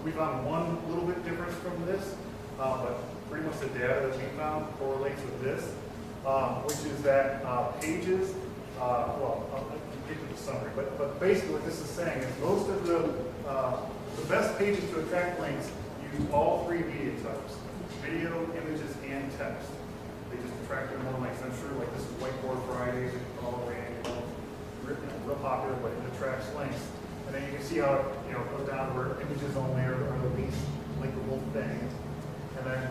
[SPEAKER 1] We found one little bit difference from this, but pretty much the data that we found correlates with this, which is that pages, I'll get to the summary, but basically what this is saying is most of the best pages to attract links use all three media types: video, images, and text. They just attract them more links. I'm sure like this is Whiteboard Fridays and all around, real popular, but it attracts links. And then you can see how it goes down where images only are the least linkable thing. And then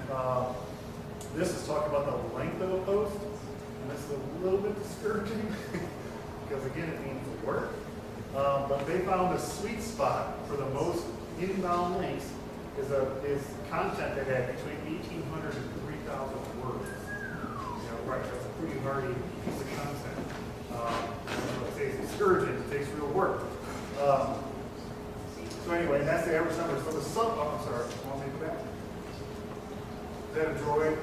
[SPEAKER 1] this is talking about the length of a post, and this is a little bit discouraging because again it means work. But they found a sweet spot for the most inbound links is content that had between 1,800 and 3,000 words. Right, that's a pretty hardy piece of content. I'd say it's discouraging, it takes real work. So anyway, that's the average number. So the I'm sorry, want me to go back? Is that a droid?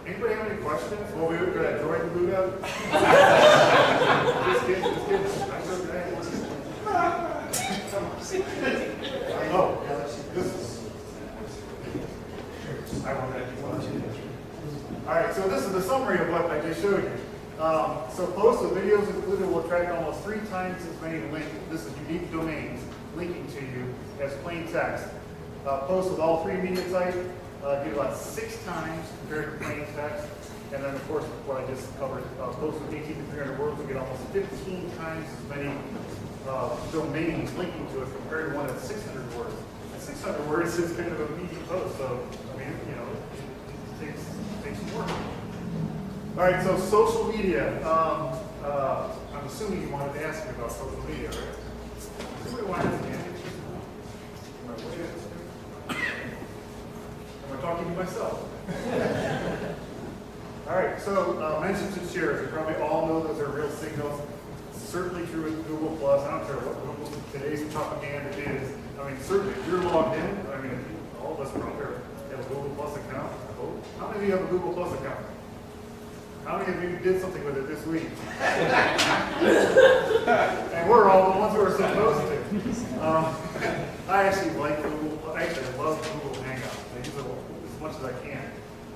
[SPEAKER 1] Anybody have any questions? Well, we would that droid to boot up. Just kidding. I'm so glad. Oh, I won't have you watch it. All right, so this is the summary of what I just showed you. So posts with videos included will attract almost 3 times as many links. This is unique domains linking to you as plain text. Posts with all 3 media types get about 6 times compared to plain text. And then, of course, what I just covered, posts with 18 to 300 words will get almost 15 times as many domains linking to it compared to one that's 600 words. And 600 words is kind of a meaty post, so I mean, it takes some work. All right, so social media. I'm assuming you wanted to ask me about social media, right? Somebody wanted to ask me. Am I talking to myself? All right, so mentions and shares. You probably all know those are real signals. Certainly true with Google Plus. I don't care what Google today's propaganda is. I mean, certainly if you're logged in, I mean, all of us probably have a Google Plus account. I hope. How many of you have a Google Plus account? How many of you did something with it this week? And we're all the ones who are supposed to. I actually like Google. Actually, I love Google Hangouts. I use it as much as I can.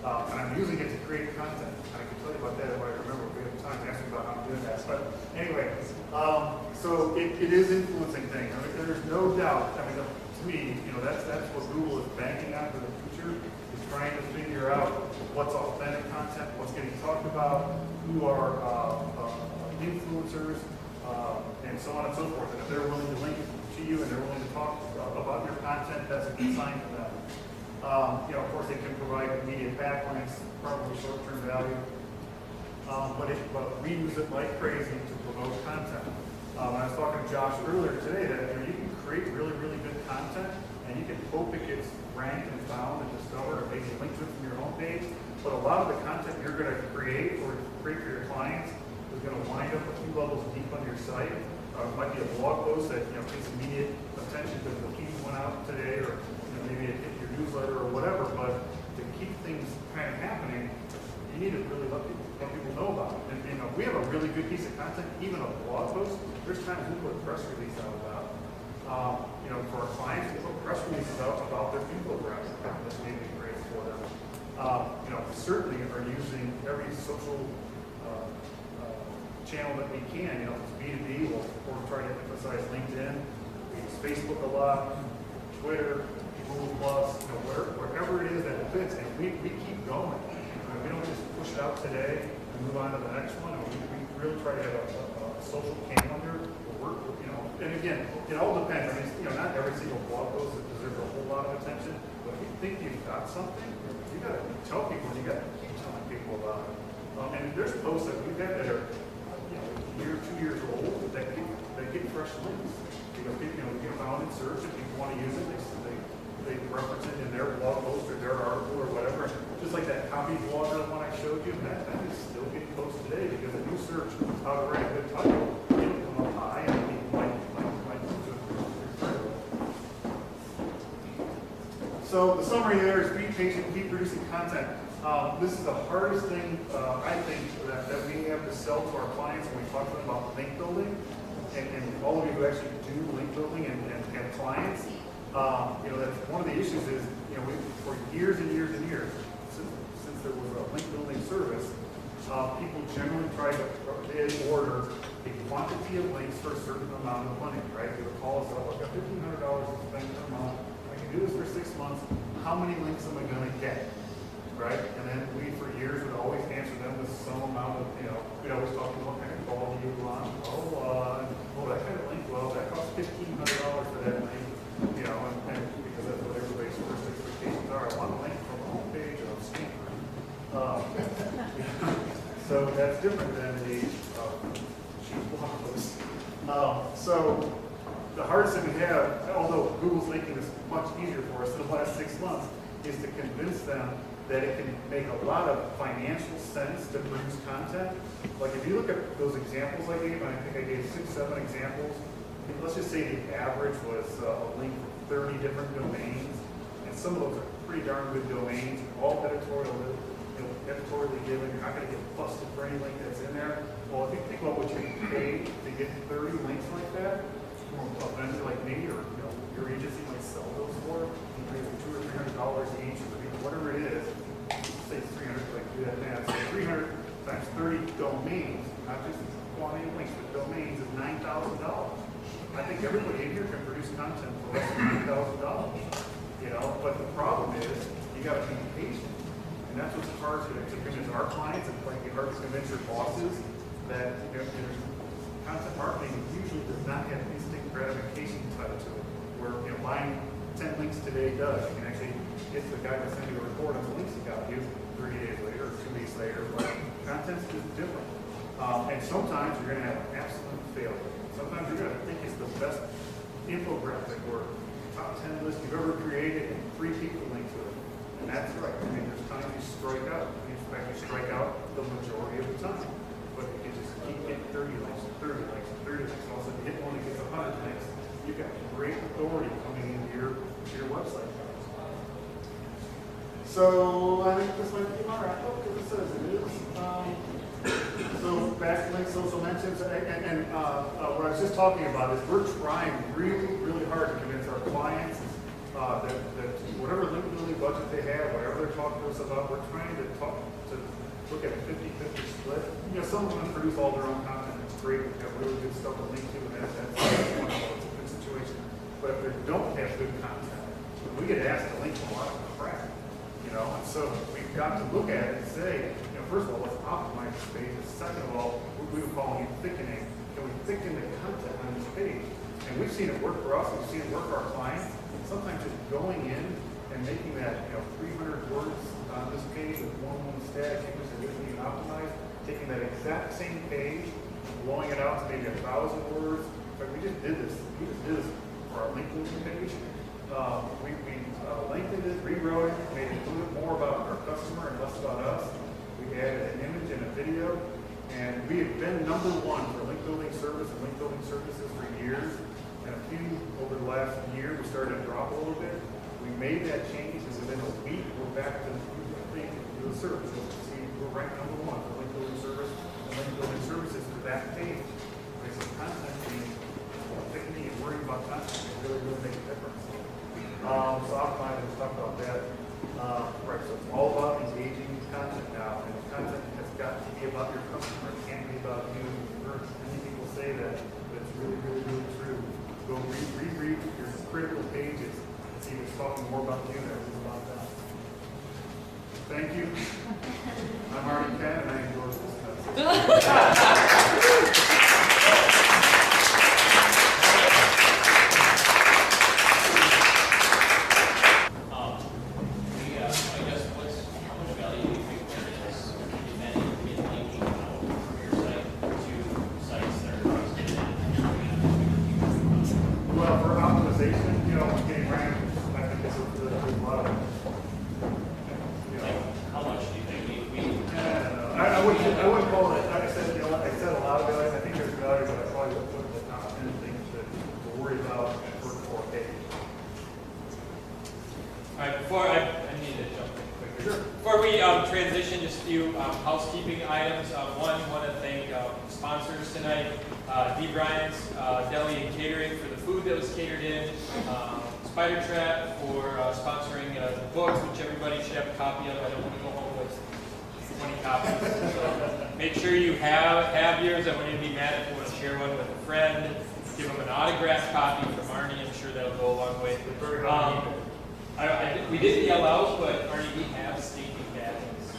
[SPEAKER 1] And I'm using it to create content. And I can tell you about that if I remember. If we have time to ask you about how I'm doing that. But anyway, so it is influencing things. I mean, there's no doubt. I mean, to me, that's what Google is banking on for the future. Is trying to figure out what's authentic content, what's getting talked about, who are influencers, and so on and so forth. And if they're willing to link to you and they're willing to talk about your content, that's a good sign for them. Of course, they can provide immediate backlinks, probably short-term value, but we use it like crazy to promote content. I was talking to Josh earlier today that you can create really, really good content, and you can hope it gets ranked and found and discovered, or maybe linked to it from your homepage. But a lot of the content you're going to create or create for your clients is going to wind up a few levels deep on your site. It might be a blog post that takes immediate attention because the feed went out today, or maybe it hit your newsletter or whatever. But to keep things kind of happening, you need to really let people know about it. And we have a really good piece of content, even a blog post. There's times we put a press release out about. For our clients, we put press releases out about their infographic that's maybe great for them. We certainly are using every social channel that we can. If it's B2B, we'll try to emphasize LinkedIn. We use Facebook a lot, Twitter, Google Plus, wherever it is that it fits, and we keep going. We don't just push it out today and move on to the next one. We really try to have a social calendar. And again, it all depends. I mean, not every single blog post deserves a whole lot of attention, but if you think you've got something, you got to tell people, and you got to keep telling people about it. And there's posts that we've had that are, 1 year, 2 years old that they get fresh links. Get found in search, if people want to use it, they reference it in their blog post or their article or whatever. Just like that copy blogger one I showed you, that is still getting posted today because if you search how to write a good title, it'll come up high and people might use it. So the summary there is be patient, keep producing content. This is the hardest thing, I think, that we have to sell to our clients when we talk to them about link building. And all of you who actually do link building and have clients, that's one of the issues is, for years and years and years, since there was a link building service, people generally try to order a quantity of links for a certain amount of money, right? They would call us up, I've got $1,500 to spend per month. I can do this for 6 months. How many links am I going to get? Right? And then we, for years, would always answer them with some amount of, we'd always talk to them, what kind of quality you want. That kind of link, well, that costs $1,500 for that link, and because that's what everybody's first expectations are. I want a link from the homepage of Stanford. So that's different than the cheap blog post. So the hardest thing we have, although Google's making this much easier for us in the last 6 months, is to convince them that it can make a lot of financial sense to produce content. Like if you look at those examples I gave, and I think I gave 6, 7 examples, let's just say the average was a link from 30 different domains, and some of those are pretty darn good domains, all editorially given. You're not going to get busted for any link that's in there. Well, if you think about what you pay to get 30 links like that, from a vendor like me, or your agency might sell those for, you pay $200 or $300 each, or whatever it is, say 300, like do that math. So 300 times 30 domains, not just quantity of links, but domains is $9,000. I think everybody in here can produce content for less than $9,000. But the problem is you got to be patient, and that's what's hard to convince our clients, and like hard to convince your bosses that content marketing usually does not have instant gratification tied to it. Where buying 10 links today does. You can actually get the guy to send you a report on the links he got you 30 days later or 2 weeks later, but content's just different. And sometimes you're going to have an absolute failure. Sometimes you're going to think it's the best infographic or top 10 list you've ever created, and 3 people link to it. And that's right. I mean, there's times you strike out. In fact, you strike out the majority of the time. But if you just keep getting 30 links, 30 links, 30 links, all of a sudden you hit one that gets 100 links, you've got great authority coming into your website. So I think this might be my wrap up because it says it is. So backlinks, social mentions, and what I was just talking about is we're trying really, really hard to convince our clients that whatever link building budget they have, whatever they're talking to us about, we're trying to look at a 50-50 split. Some of them produce all their own content. It's great. We've got really good stuff to link to, and that's wonderful. It's a good situation. But if they don't have good content, we get asked to link to a lot of crap. And so we've got to look at it and say, first of all, let's optimize this page. And second of all, we would call it thickening. Can we thicken the content on this page? And we've seen it work for us. We've seen it work for our clients. Sometimes just going in and making that 300 words on this page with one static image that isn't even optimized, taking that exact same page, blowing it out to maybe 1,000 words. In fact, we just did this. We just did this for our link building page. We lengthened it, rewrote it, made it a little bit more about our customer and less about us. We added an image and a video, and we have been #1 for link building service and link building services for years. And over the last year, we started to drop a little bit. We made that change, and within a week, we're back to the service. See, we're ranked #1 for link building service and link building services for that page. There's some content change, thinking and worrying about content can really make a difference. So I'll kind of talk about that. Right, so it's all about engaging content now, and content has got to be about your customer. It can't be about you. Many people say that, but it's really, really, really true. Go reread your critical pages and see if it's talking more about you than it is about them. Thank you. I'm Arnie Kuenn, and I endorse this concept.
[SPEAKER 5] Before we transition, just a few housekeeping items. One, want to thank sponsors tonight, D. Bryant's Deli and Catering for the food that was catered in, Spider Trap for sponsoring the books, which everybody should have a copy of. I don't want to go home with 20 copies. So make sure you have yours. I want you to be mad if you want to share one with a friend. Give them an autographed copy from Arnie. I'm sure that'll go a long way. We didn't yell out, but Arnie, we have stinking badges.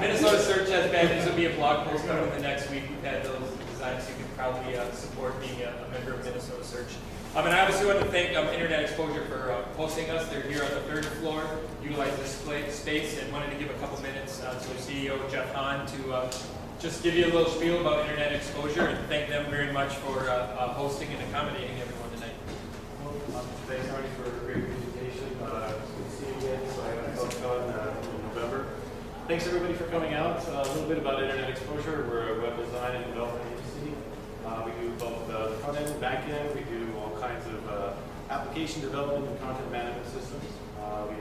[SPEAKER 5] Minnesota Search has badges. There'll be a blog post coming in the next week. We've had those designed, so you can probably support being a member of Minnesota Search. And I obviously want to thank Internet Exposure for hosting us. They're here on the third floor, utilize this space, and wanted to give a couple minutes to the CEO, Jeff Hahn, to just give you a little spiel about Internet Exposure and thank them very much for hosting and accommodating everyone tonight.
[SPEAKER 6] Thanks, Arnie, for a great presentation. It's good to see you again. So I felt on in November. Thanks, everybody, for coming out. A little bit about Internet Exposure. We're a web design and development agency. We do both the front end and back end. We do all kinds of application development and content management systems. We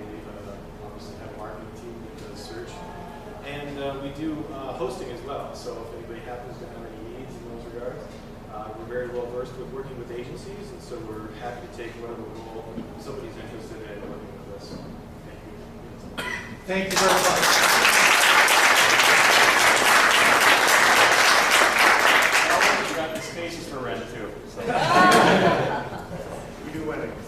[SPEAKER 6] obviously have a marketing team that does search. And we do hosting as well. So if anybody happens to have any needs in those regards, we're very well versed with working with agencies, and so we're happy to take whatever role somebody's interested in working with us. Thank you.
[SPEAKER 7] Thank you very much.
[SPEAKER 6] We got the spaces for rent too. So.
[SPEAKER 1] We do weddings.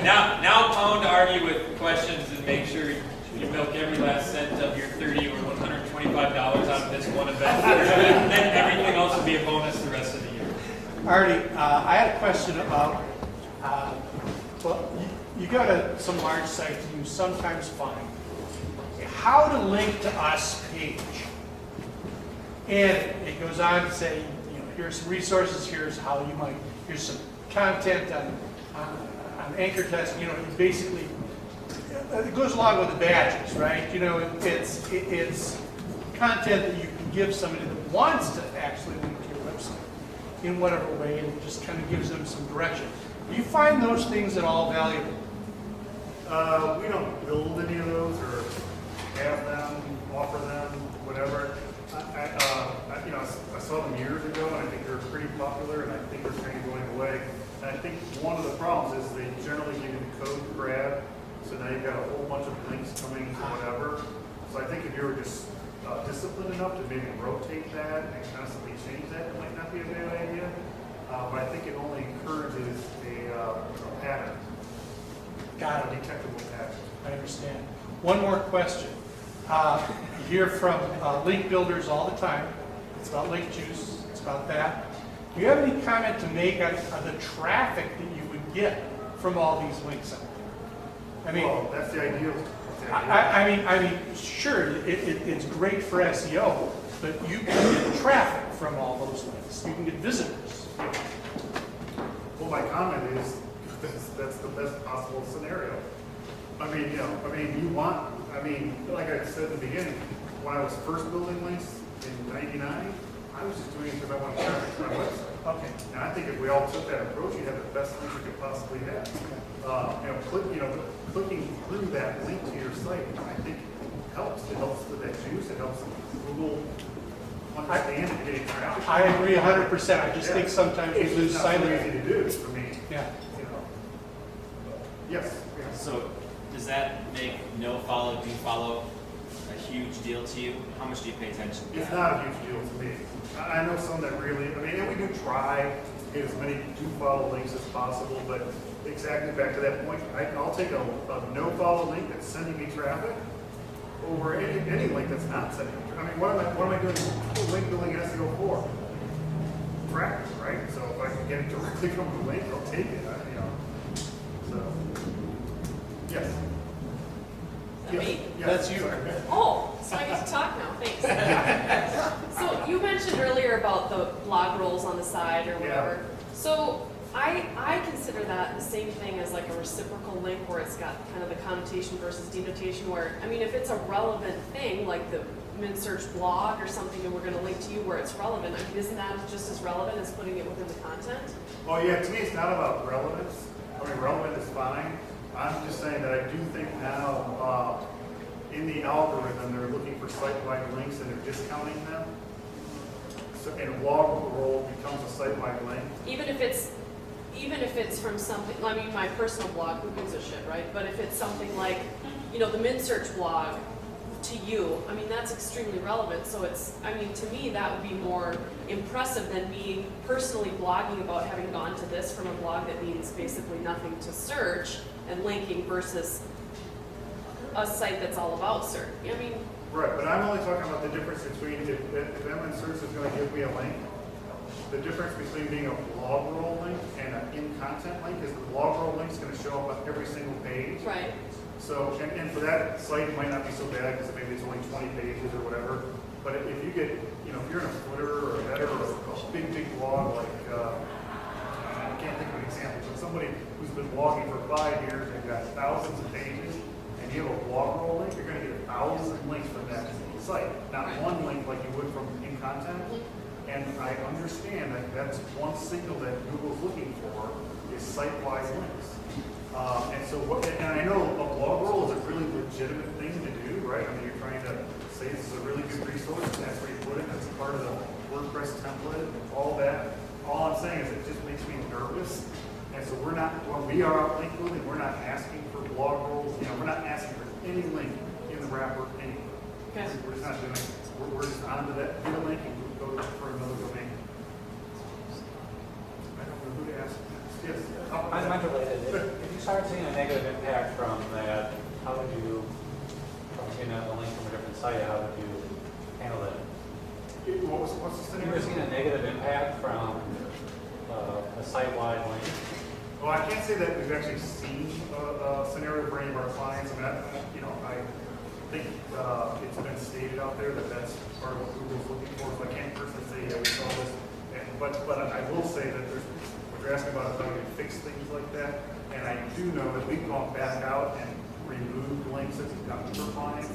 [SPEAKER 5] Now pound Arnie with questions and make sure you milk every last cent of your $30 or $125 out of this one event. Then everything else will be a bonus the rest of the year.
[SPEAKER 7] Arnie, I had a question about, well, you go to some large sites and you sometimes find a how to link to us page. And it goes on to say, you know, here's some resources, here's how you might, here's some content on anchor tests, you know, basically, it goes along with the badges, right? You know, it's content that you can give somebody that wants to actually link to your website in whatever way, and it just kind of gives them some direction. Do you find those things at all valuable?
[SPEAKER 1] We don't build any of those or have them, offer them, whatever. I saw them years ago, and I think they're pretty popular, and I think they're kind of going away. And I think one of the problems is they generally give you the code to grab, so now you've got a whole bunch of links coming to whatever. So I think if you were just disciplined enough to maybe rotate that and constantly change that, it might not be a bad idea. But I think it only encourages a pattern.
[SPEAKER 7] Got
[SPEAKER 1] A
[SPEAKER 7] it.
[SPEAKER 1] detectable pattern.
[SPEAKER 7] I understand. One more question. You hear from link builders all the time. It's about link juice. It's about that. Do you have any comment to make on the traffic that you would get from all these links out there? I mean,
[SPEAKER 1] Well, that's the ideal.
[SPEAKER 7] I mean, sure, it's great for SEO, but you can get traffic from all those links. You can get visitors.
[SPEAKER 1] Well, my comment is that's the best possible scenario. Like I said in the beginning, when I was first building links in '99, I was just doing it because I wanted traffic to my website.
[SPEAKER 7] Okay.
[SPEAKER 1] And I think if we all took that approach, you'd have the best links you could possibly have. Clicking through that link to your site, I think helps. It helps with that juice. It helps Google understand and getting traffic.
[SPEAKER 7] I agree 100%. I just think sometimes we
[SPEAKER 1] It's
[SPEAKER 7] lose
[SPEAKER 1] not
[SPEAKER 7] sight
[SPEAKER 1] so
[SPEAKER 7] of
[SPEAKER 1] easy
[SPEAKER 7] it.
[SPEAKER 1] to do for me.
[SPEAKER 7] Yeah.
[SPEAKER 1] Yes.
[SPEAKER 8] So does that make no follow, do follow a huge deal to you? How much do you pay attention to
[SPEAKER 1] It's
[SPEAKER 8] that?
[SPEAKER 1] not a huge deal to me. I know some that really, and we do try to get as many do-follow links as possible, but exactly back to that point, I'll take a no-follow link that's sending me traffic over any link that's not sending me traffic. I mean, what am I doing link building SEO for? Traffic, right? So if I can get it directly from the link, I'll take it, So, yes.
[SPEAKER 3] Me?
[SPEAKER 1] Yes.
[SPEAKER 7] That's you.
[SPEAKER 1] Sorry.
[SPEAKER 9] Oh, so I get to talk now, thanks. So you mentioned earlier about the blog rolls on the side or whatever. So I consider that the same thing as like a reciprocal link where it's got kind of the connotation versus denotation where, I mean, if it's a relevant thing, like the MnSearch blog or something and we're going to link to you where it's relevant, I mean, isn't that just as relevant as putting it within the content?
[SPEAKER 1] Oh yeah, to me it's not about relevance. I mean, relevant is fine. I'm just saying saying that I do think now, in the algorithm, they're looking for site-wide links and they're discounting them. So, and log roll becomes a site-wide link.
[SPEAKER 9] Even if it's from something, I mean, my personal blog, who gives a shit, right? But if it's something like, you know, the MnSearch blog to you, I mean, that's extremely relevant. So it's, I mean, to me, that would be more impressive than me personally blogging about having gone to this from a blog that means basically nothing to search and linking versus a site that's all about search. I mean,
[SPEAKER 1] Right, but I'm only talking about the difference between if MnSearch is going to give me a link. The difference between being a blog roll link and an in-content link is the blog roll link is going to show up on every single page.
[SPEAKER 9] right.
[SPEAKER 1] So, and for that site, it might not be so bad because maybe it's only 20 pages or whatever. But if you get, you know, if you're in a footer or a header or a big blog like, I can't think of an example, but somebody who's been blogging for 5 years and got thousands of pages, and you have a blog roll link, you're going to get 1,000 links from that site, not one link like you would from in content. And I understand that that's one signal that Google's looking for is site-wide links. And so, and I know a blog roll is a really legitimate thing to do, right? I mean, you're trying to say this is a really good resource, and that's where you put it. That's part of the WordPress template, all that. All I'm saying is it just makes me nervous. And so we're not, when we are out link building, we're not asking for blog rolls. You know, we're not asking for any link in the wrapper anywhere.
[SPEAKER 9] Okay.
[SPEAKER 1] We're just not doing it. We're just onto that, get a link and go for another domain. I don't know who to ask. Yes.
[SPEAKER 10] I'm related. If you start seeing a negative impact from that, how would you, from seeing a link from a different site, how would you handle that?
[SPEAKER 1] What's the
[SPEAKER 10] Have you
[SPEAKER 1] scenario?
[SPEAKER 10] ever seen a negative impact from a site-wide link?
[SPEAKER 1] Well, I can't say that we've actually seen a scenario for any of our clients. I mean, I think it's been stated out there that that's part of what Google's looking for. So I can't personally say, yeah, we saw this. But I will say that there's, what you're asking about is how we can fix things like that. And I do know that we've gone back out and removed links that we've gotten for clients,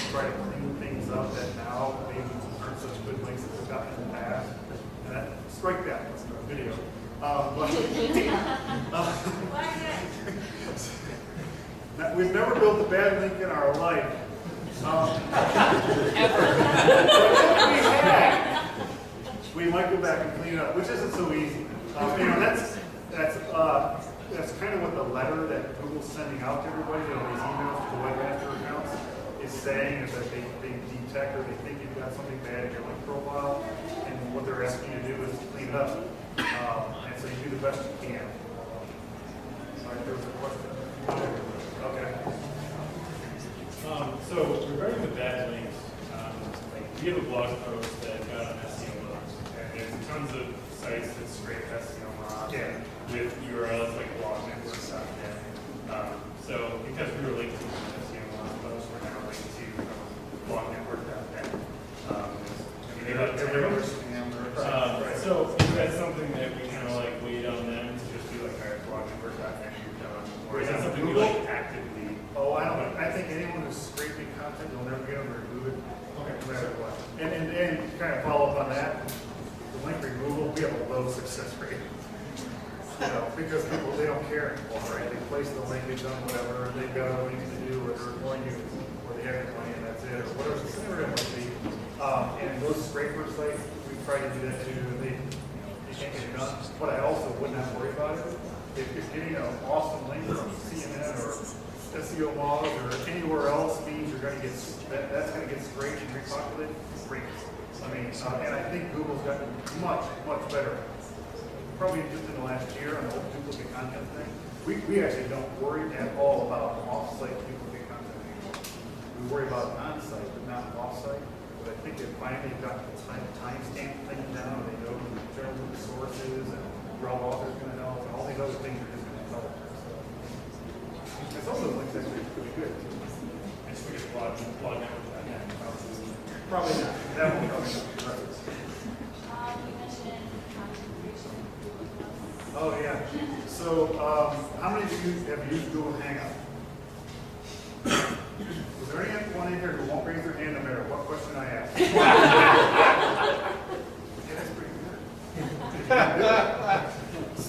[SPEAKER 1] try to clean things up that now maybe aren't such good links as we've gotten in the past. And that, strike that, that's a video. We've never built a bad link in our life. We might go back and clean it up, which isn't so easy. You know, that's kind of what the letter that Google's sending out to everybody, you know, these emails to the webmaster accounts, is saying is that they detect or they think you've got something bad in your link profile, and what they're asking you to do is clean it up. And so you do the best you can. Sorry, there was a question. Okay.
[SPEAKER 2] So regarding the bad links, like we have a blog post that got on SEO blogs, and there's tons of sites that scrape SEO blogs with URLs like blognetwork.net. So because we were linked to the SEO blog post, we're now linked to blognetwork.net. So is that something that we kind of like wait on them to just be like, all right, blognetwork.net, you're done, or is that something we like actively?
[SPEAKER 1] Oh, I don't know. I think anyone who's scraping content, you'll never get them to remove it.
[SPEAKER 2] Okay.
[SPEAKER 1] No matter what. And kind of follow up on that, the link removal, we have a low success rate. You know, because people, they don't care anymore, right? They place the link, they've done whatever, they've got other things to do, or they're ignoring you, or they have your money, and that's it, or whatever the scenario might be. And those scrapers, like, we try to do that too, and they can't get it done. But I also would not worry about it. If you're getting an awesome link from CNN or SEO blogs or anywhere else means you're going to get that's going to get scraped and repopulated. Great. I mean, and I think Google's gotten much better. Probably just in the last year on the whole duplicate content thing. We actually don't worry at all about off-site duplicate content anymore. We worry about on-site, but not off-site. But I think they finally got the timestamp thing down. They know in terms of the sources and where all authors going to help, and all these other things are just going to help. And some of those links actually pretty good too.
[SPEAKER 2] I just forget blog network.net.
[SPEAKER 1] Probably not. That one probably not.
[SPEAKER 11] You mentioned content creation.
[SPEAKER 1] Oh yeah. So how many of you have used Google Hangout? Was there anyone in here who won't raise their hand no matter what question I ask? Yeah, that's pretty good.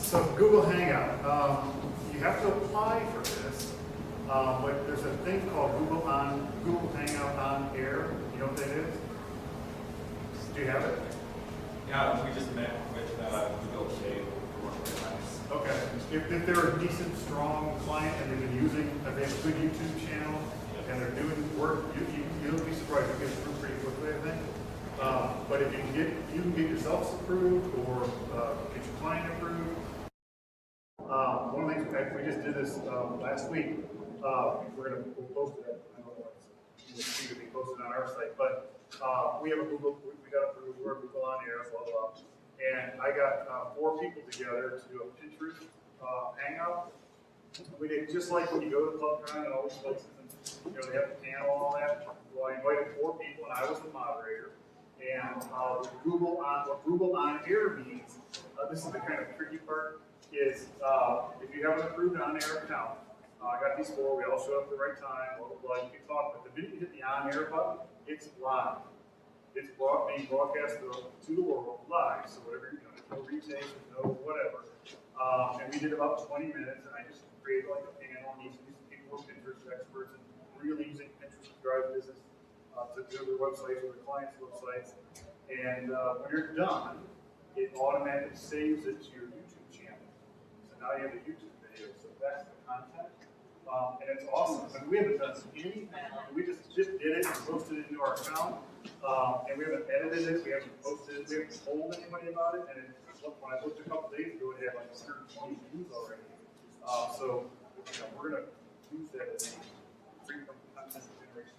[SPEAKER 1] So Google Hangout. You you have to apply for this, but there's a thing called Google Hangout on Air. You know what that is? Do you have it?
[SPEAKER 6] Yeah, we just met with Google today.
[SPEAKER 1] Okay. If they're a decent, strong client and they've been using, if they have a good YouTube channel and they're doing work, you'll be surprised. You'll get through pretty quickly, I think. But if you can get yourself approved or get your client approved. One of the things we just did this last week. We'll post it. I don't know if it's to be posted on our site, but we have a Google. We got approved. We're Google on Air, blah blah. And I got 4 people together to do a Pinterest hangout. We did just like when you go to Club Con and all these places, and they have the panel and all that. Well, I invited 4 people, and I was the moderator. And what Google on Air means, this is the kind of tricky part, is if you have an approved on air account, I got these 4, we all show up at the right time, blah, blah, blah, you can talk, but the minute you hit the on air button, it's live. It's being broadcast to the world live, so whatever you're doing, no retakes, no whatever. And we did about 20 minutes, and I just created like a panel, and these people were Pinterest experts and really using Pinterest to drive business to their websites or their clients' websites. And when you're done, it automatically saves it to your YouTube channel. So now you have a YouTube video, so that's the content. And it's awesome. I mean, we haven't done anything. We just did it and posted it into our account. And we haven't edited it. We haven't posted it. We haven't told anybody about it. And when I looked a couple days ago, it had like 120 views already. So we're going to use that as a frequent content generation.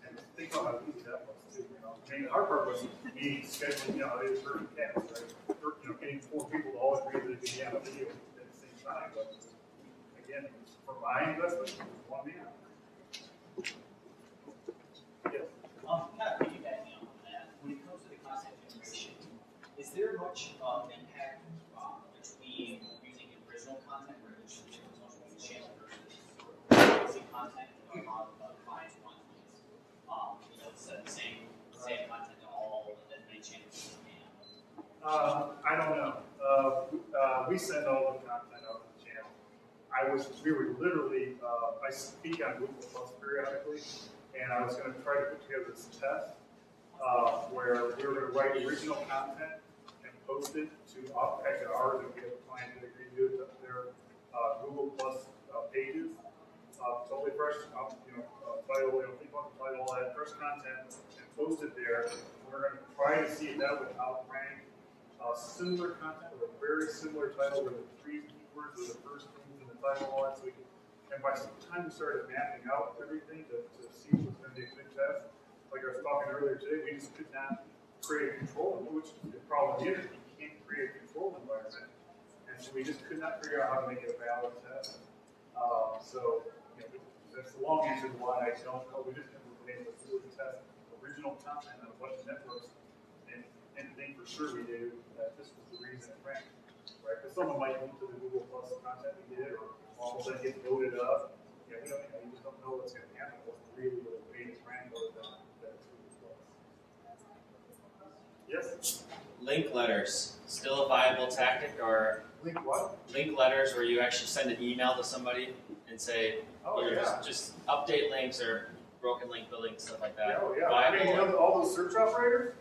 [SPEAKER 1] And think about how easy that was too. I mean, our part was me scheduling, it was 30 cats, right? Getting 4 people to all agree that it could be on a video at the same time. But again, for my investment, it was 1 man. Yes.
[SPEAKER 12] Kind of piggybacking on that, when it comes to the content generation, is there much impact between using original content or the social media channel versus using content that a lot of clients want to use? The same content to all as many channels as you can.
[SPEAKER 1] I don't know. We send all the content out to the channel. We were literally, I speak on Google Plus periodically, and I was going to try to put together this test where we were going to write original content and post it to actually ours, and we have a client that agreed to do it to their Google Plus pages. Totally fresh, title, think about the title, all that fresh content, and post it there. We're going to try to see if that would outrank similar content with a very similar title where the 3 keywords are the first things in the title, all that. So and by the time we started mapping out everything to see what was going to be a good test, like I was talking earlier today, we just could not create a control, which the problem is you can't create a control environment, and so we just could not figure out how to make it a valid test. That's the long answer to why I don't know. We just never been able to do a test original content on a bunch of networks and think for sure we do that this was the reason it ranked, right? Because someone might link to the Google Plus content we did, or all of a sudden get voted up. You just don't know what's going to happen. What's really what made it rank or that it's Google Plus. Yes?
[SPEAKER 8] Link letters, still a viable tactic, or
[SPEAKER 1] Link what?
[SPEAKER 8] link letters where you actually send an email to somebody and say, just update links or broken link building, stuff like that.
[SPEAKER 1] Yeah,
[SPEAKER 8] Viable?
[SPEAKER 1] all those search operators,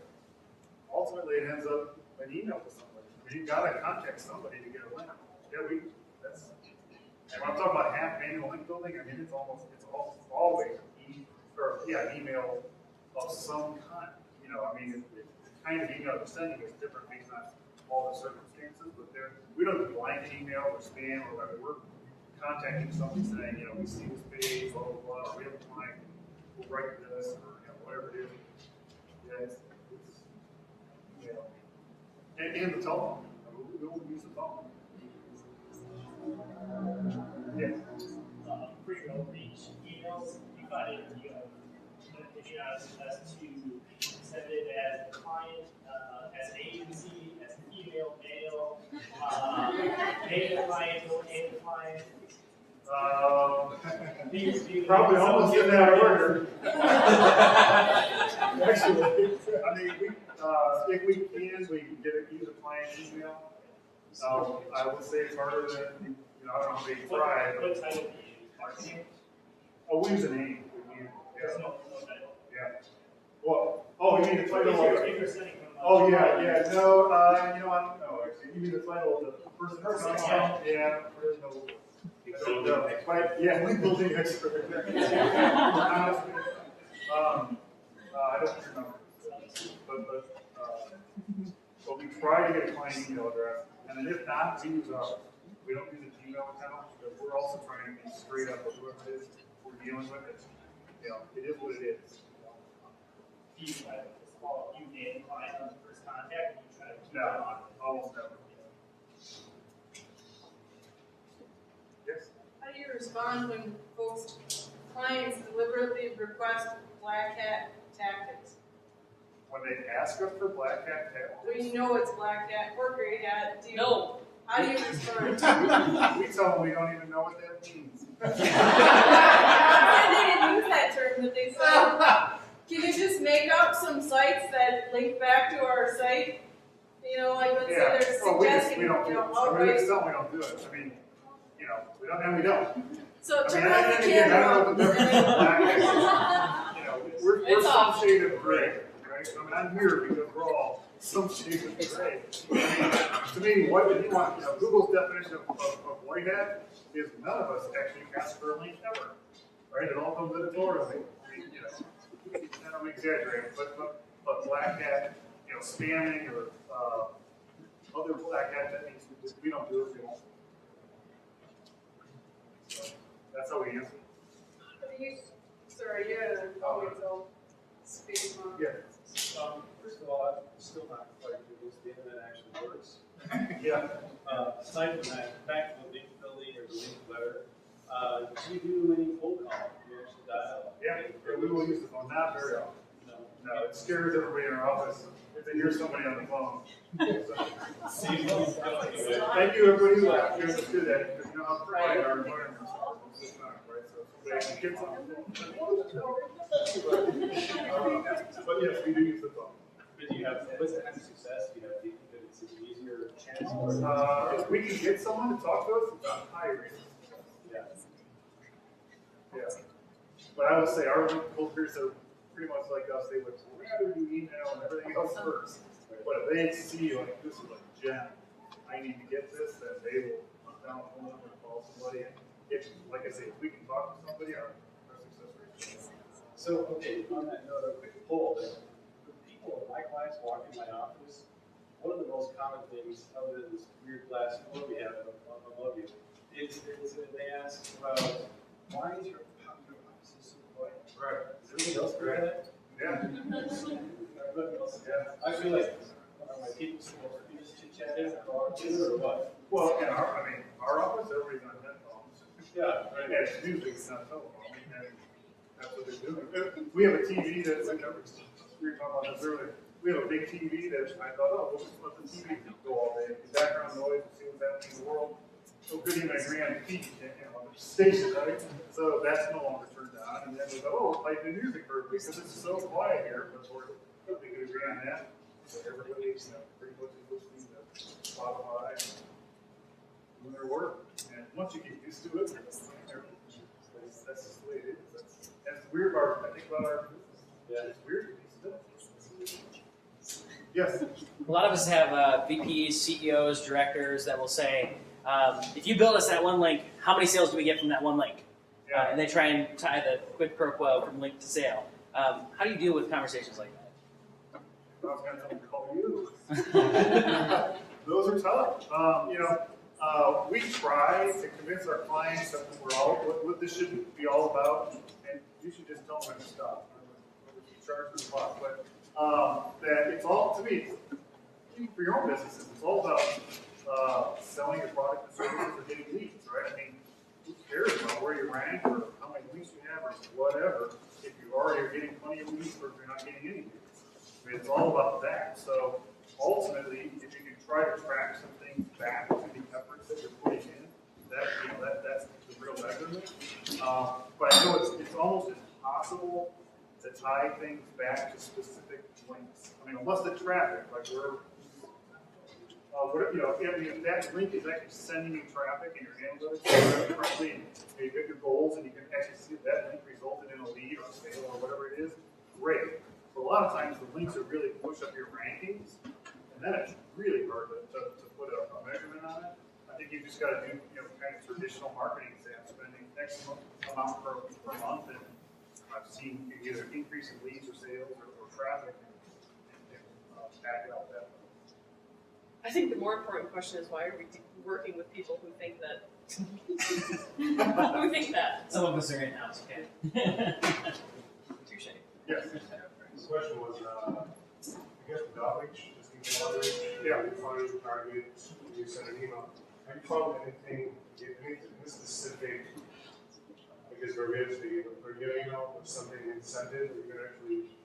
[SPEAKER 1] ultimately it ends up an email to somebody. You've got to contact somebody to get a link. And when I'm talking about half manual link building, I mean, it's always an email of some kind. The kind of email you're sending is different based on all the circumstances, but we don't do blanket email or spam or whatever. We're contacting somebody saying, we see this page, blah, blah, blah, or we have a client, we'll write this, or whatever it is. And the telephone. We will use the phone. Yes.
[SPEAKER 13] Pretty outreach emails, you got it, if you ask us to send it as a client, as an agency, as an email, mail, pay the client, don't pay the client.
[SPEAKER 1] Probably almost in that order. Actually, if we can, we can use a client email. I would say it's harder than, I don't know if they try, but.
[SPEAKER 13] What title do you use? Marketing?
[SPEAKER 1] Oh, we use a name.
[SPEAKER 13] There's no title.
[SPEAKER 1] Yeah. Well, oh, you mean the title of
[SPEAKER 13] If you're sending from.
[SPEAKER 1] Oh, yeah, no, no, actually, you mean the title of the person that's on account? Yeah, there's no. But, yeah, we building expert. I don't remember. But we try to get a client email address, and then if not, we don't use a Gmail account, because we're also trying to be straight up with whoever it is we're dealing with. It is what it is.
[SPEAKER 13] You name the client on the first contact, and you try to keep
[SPEAKER 1] No,
[SPEAKER 13] it on.
[SPEAKER 1] almost never. Yes?
[SPEAKER 14] How do you respond when clients deliberately request black hat tactics?
[SPEAKER 1] When they ask us for black hat tactics.
[SPEAKER 14] When you know it's black hat or gray hat,
[SPEAKER 9] No.
[SPEAKER 14] How do you respond?
[SPEAKER 1] We tell them we don't even know what that means.
[SPEAKER 14] They didn't use that term, but they said, can you just make up some sites that link back to our site? Like let's say they're suggesting,
[SPEAKER 1] we don't do it.
[SPEAKER 14] outright.
[SPEAKER 1] We don't do it. We don't.
[SPEAKER 14] So turn off the camera.
[SPEAKER 1] We're some shade of gray, right? I'm here because we're all some shade of gray. To me, what do you want? Google's definition of white hat is none of us actually ask for a link ever, right? It all comes editorially. I'm exaggerating, but black hat, spamming or other black hat techniques, we don't do it. So that's how we answer.
[SPEAKER 14] Sorry, you had a space on.
[SPEAKER 1] Yeah.
[SPEAKER 6] First of all, I'm still not quite convinced the internet actually works.
[SPEAKER 1] Yeah.
[SPEAKER 6] Aside from that, back to the link building or the link letter, do you do any cold call? Do you actually dial?
[SPEAKER 1] Yeah, we will use the phone, not very often. No, it scares everybody in our office if they hear somebody on the phone. Thank you, everybody who laughed. You do that, because you know how quiet our environments are. It's not, right? So if they get but yes, we do use the phone.
[SPEAKER 6] But do you have, what's the kind of success? Do you have people that it's an easier chance?
[SPEAKER 1] If we can get someone to talk to us, it's a high rate.
[SPEAKER 6] Yeah.
[SPEAKER 1] Yeah. But I will say, our cultures are pretty much like us. They would rather do email and everything else first. But if they see, like, this is a gem, I need to get this, then they will put down a phone number and call somebody. And if, like I say, if we can talk to somebody, our success rate is.
[SPEAKER 6] So, okay, on that note, a quick poll. When people, my clients walk in my office, one of the most common things, other than this weird glass door we have above you, is that they ask about, why is your office so quiet? Right. Is everybody else doing that?
[SPEAKER 1] Yeah.
[SPEAKER 6] I feel like, my people supposed to be just chit-chatting or what?
[SPEAKER 1] Well, in our office, everybody's on headphones.
[SPEAKER 6] Yeah.
[SPEAKER 1] Right. Yeah, it's music, it's not telephone. And that's what they're doing. We have a TV that's like, we were talking about this earlier. We have a big TV that I thought, we'll just let the TV go all day. The background noise, see what's happening in the world. So good even agree on the TV, on the station, right? So that's no longer turned on. And then we go, play the music for because it's so quiet here. But we could agree on that. So everybody's pretty much listening to Spotify, doing their work. And once you get used to it, that's just the way it is. That's weird part, I think, about our business. Yeah, it's weird to be still. Yes?
[SPEAKER 4] A lot of us have VPs, CEOs, directors that will say, if you build us that one link, how many sales do we get from that one link? And they try and tie the quid pro quo from link to sale. How do you deal with conversations like that?
[SPEAKER 1] I was going to tell them to call you. Those are tough. We try to convince our clients that what this should be all about, and you should just tell them to stop. You charge them a lot, but that it's all, to me, for your own businesses, it's all about selling your product and services or getting leads, right? I mean, who cares about where you rank or how many leads you have or whatever if you already are getting plenty of leads or if you're not getting any leads. I mean, it's all about that. So ultimately, if you can try to track some things back to the efforts that you're putting in, that's the real measurement. But I know it's almost impossible to tie things back to specific links. I mean, unless the traffic, like we're if that link is actually sending you traffic and your analytics correctly, and you get your goals, and you can actually see if that link resulted in a lead or a sale or whatever it is, great. But a lot of times the links are really push up your rankings, and then it's really hard to put a measurement on it. I think you just got to do kind of traditional marketing exams, spending X amount per month, and I've seen either increase in leads or sales or traffic, and back it out that way.
[SPEAKER 9] I think the more important question is, why are we working with people who think that? Who think that?
[SPEAKER 4] Some of us are in-house, okay?
[SPEAKER 9] Touche.
[SPEAKER 1] Yes.
[SPEAKER 15] This question was, I guess with outreach, just email outreach. Yeah. You find a target, you send an email. Have you found anything specific, I guess, verbiage that you put in your email with something incentive that you can actually,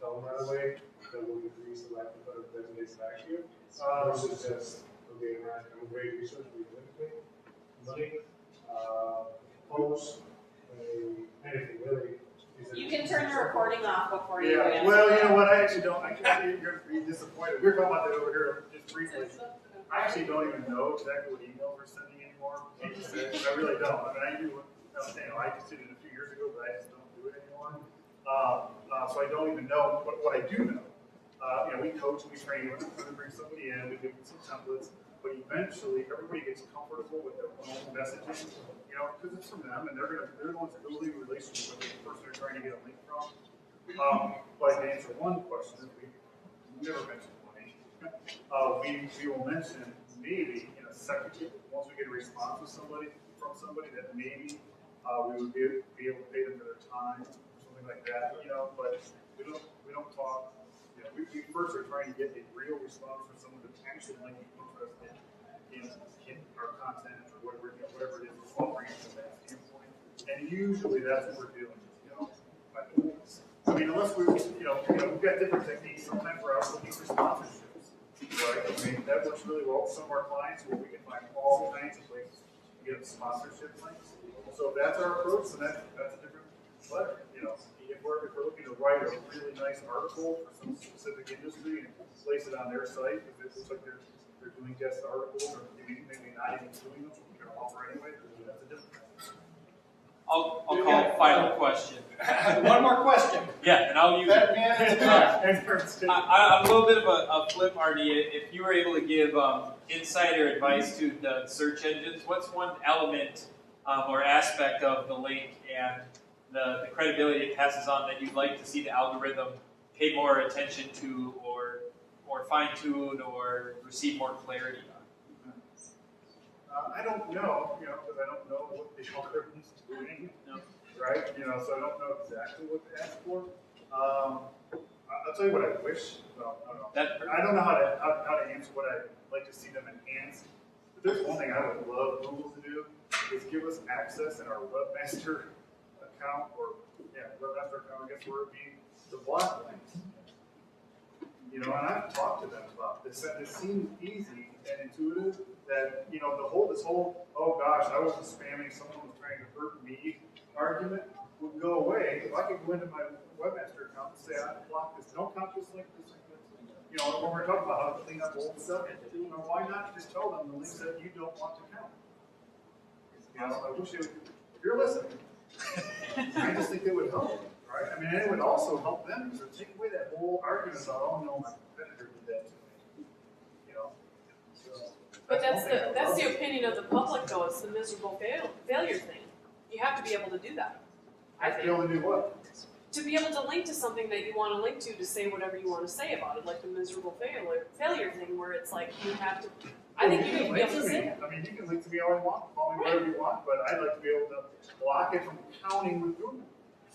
[SPEAKER 15] tell them right away that will increase the likelihood of resonates back to you? Versus just, okay, I'm a great research, we link, post, anything really.
[SPEAKER 3] You can turn the recording off before you answer.
[SPEAKER 1] Well, you know what? I actually don't. You're be disappointed. We're talking about that over here just briefly. I actually don't even know exactly what emails we're sending anymore. I really don't. I mean, I do. I just did it a few years ago, but I just don't do it anymore. So I don't even know. But what I do know, we coach, we train, we're going to bring somebody in, we give them some templates, but eventually everybody gets comfortable with their own messaging, because it's from them, and they're the ones building a relationship with the person they're trying to get a link from. But to answer one question, we never mention money. We will mention maybe in a second, once we get a response from somebody that maybe we would be able to pay them for their time or something like that, but we don't talk. We first are trying to get a real response from someone that's actually might be interested in our content or whatever it is we're offering from that standpoint. And usually that's what we're doing. I mean, unless we've got different techniques. Sometimes we're out looking for sponsorships, right? I mean, that works really well with some of our clients where we can find all kinds of places to get sponsorship links. So if that's our approach, then that's a different letter. If we're looking to write a really nice article for some specific industry and place it on their site, if it looks like they're doing guest articles or maybe not even doing them, we're going to offer anyway, that's a different thing.
[SPEAKER 5] I'll call final question.
[SPEAKER 7] One more question.
[SPEAKER 5] Yeah, and I'll use it. I'm a little bit of a flip, Arnie. If you were able to give insider advice to the search engines, what's one element or aspect of the link and the credibility it passes on that you'd like to see the algorithm pay more attention to or fine-tune or receive more clarity on?
[SPEAKER 1] I don't know, because I don't know what the algorithm's doing, right? So I don't know exactly what to ask for. I'll tell you what I wish. I don't know how to answer what I'd like to see them enhance. But there's one thing I would love Google to do is give us access in our webmaster account, webmaster account, I guess where it be the block links. And I've talked to them about this, and it seems easy and intuitive that, this whole, oh gosh, I wasn't spamming, someone was trying to hurt me argument would go away if I could go into my webmaster account and say, I block this, don't count this link, this link, this link. When we're talking about how to clean up old stuff, why not just tell them the links that you don't want to count? I wish if you're listening, I just think it would help, right? I mean, and it would also help them because it would take away that whole argument about, oh no, my competitor did that to me. So
[SPEAKER 9] But that's the opinion of the public, though. It's the miserable failure thing. You have to be able to do that. I think.
[SPEAKER 1] Be able to do what?
[SPEAKER 9] To be able to link to something that you want to link to say whatever you want to say about it, like the miserable failure thing, where it's like you have to. I think you need to be able to say that.
[SPEAKER 1] I mean, you can link to me all you want, call me whatever you want, but I'd like to be able to block it from counting with Google,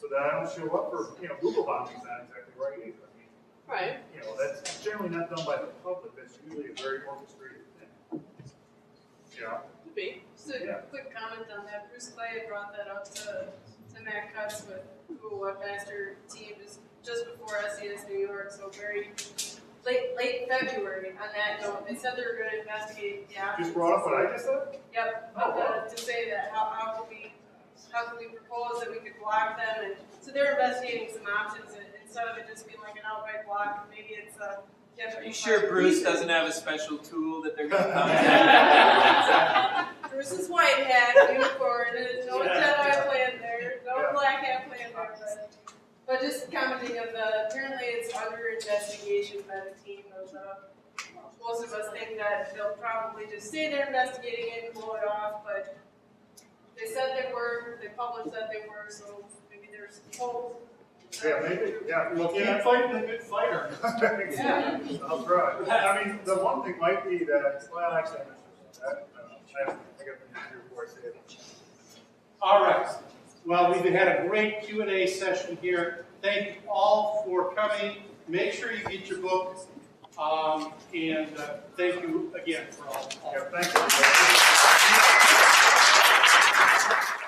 [SPEAKER 1] so that I don't show up for Google bombing's not exactly right either. I mean,
[SPEAKER 9] right.
[SPEAKER 1] That's generally not done by the public. That's usually a very orchestrated thing.
[SPEAKER 9] Could be.
[SPEAKER 14] Just a quick comment on that. Bruce Clay had brought that up to Matt Cutts with Google Webmaster team just before SES New York, so very late February on that note. They said they were going to investigate the options.
[SPEAKER 1] Just brought up what I just said?
[SPEAKER 14] Yep. To say that how could we propose that we could block them, and so they're investigating some options, and instead of it just being like an outright block, maybe it's Yep.
[SPEAKER 5] Are you sure Bruce doesn't have a special tool that they're going to contact?
[SPEAKER 14] Bruce's white hat, unicorn, no Jedi plan there, no black hat plan there, but just commenting of apparently it's under investigation by the team of most of us think that they'll probably just say they're investigating it and blow it off, but they said they were, they published that they were, so maybe there's hope.
[SPEAKER 1] Yeah, maybe, yeah.
[SPEAKER 7] We'll keep fighting the good fighter.
[SPEAKER 14] Yeah.
[SPEAKER 1] That's right. I mean, the one thing might be that, well, actually, I got the issue before I say it.
[SPEAKER 7] All right. Well, we've had a great Q&A session here. Thank you all for coming. Make sure you get your book. And thank you again for all.
[SPEAKER 1] Yeah, thank you.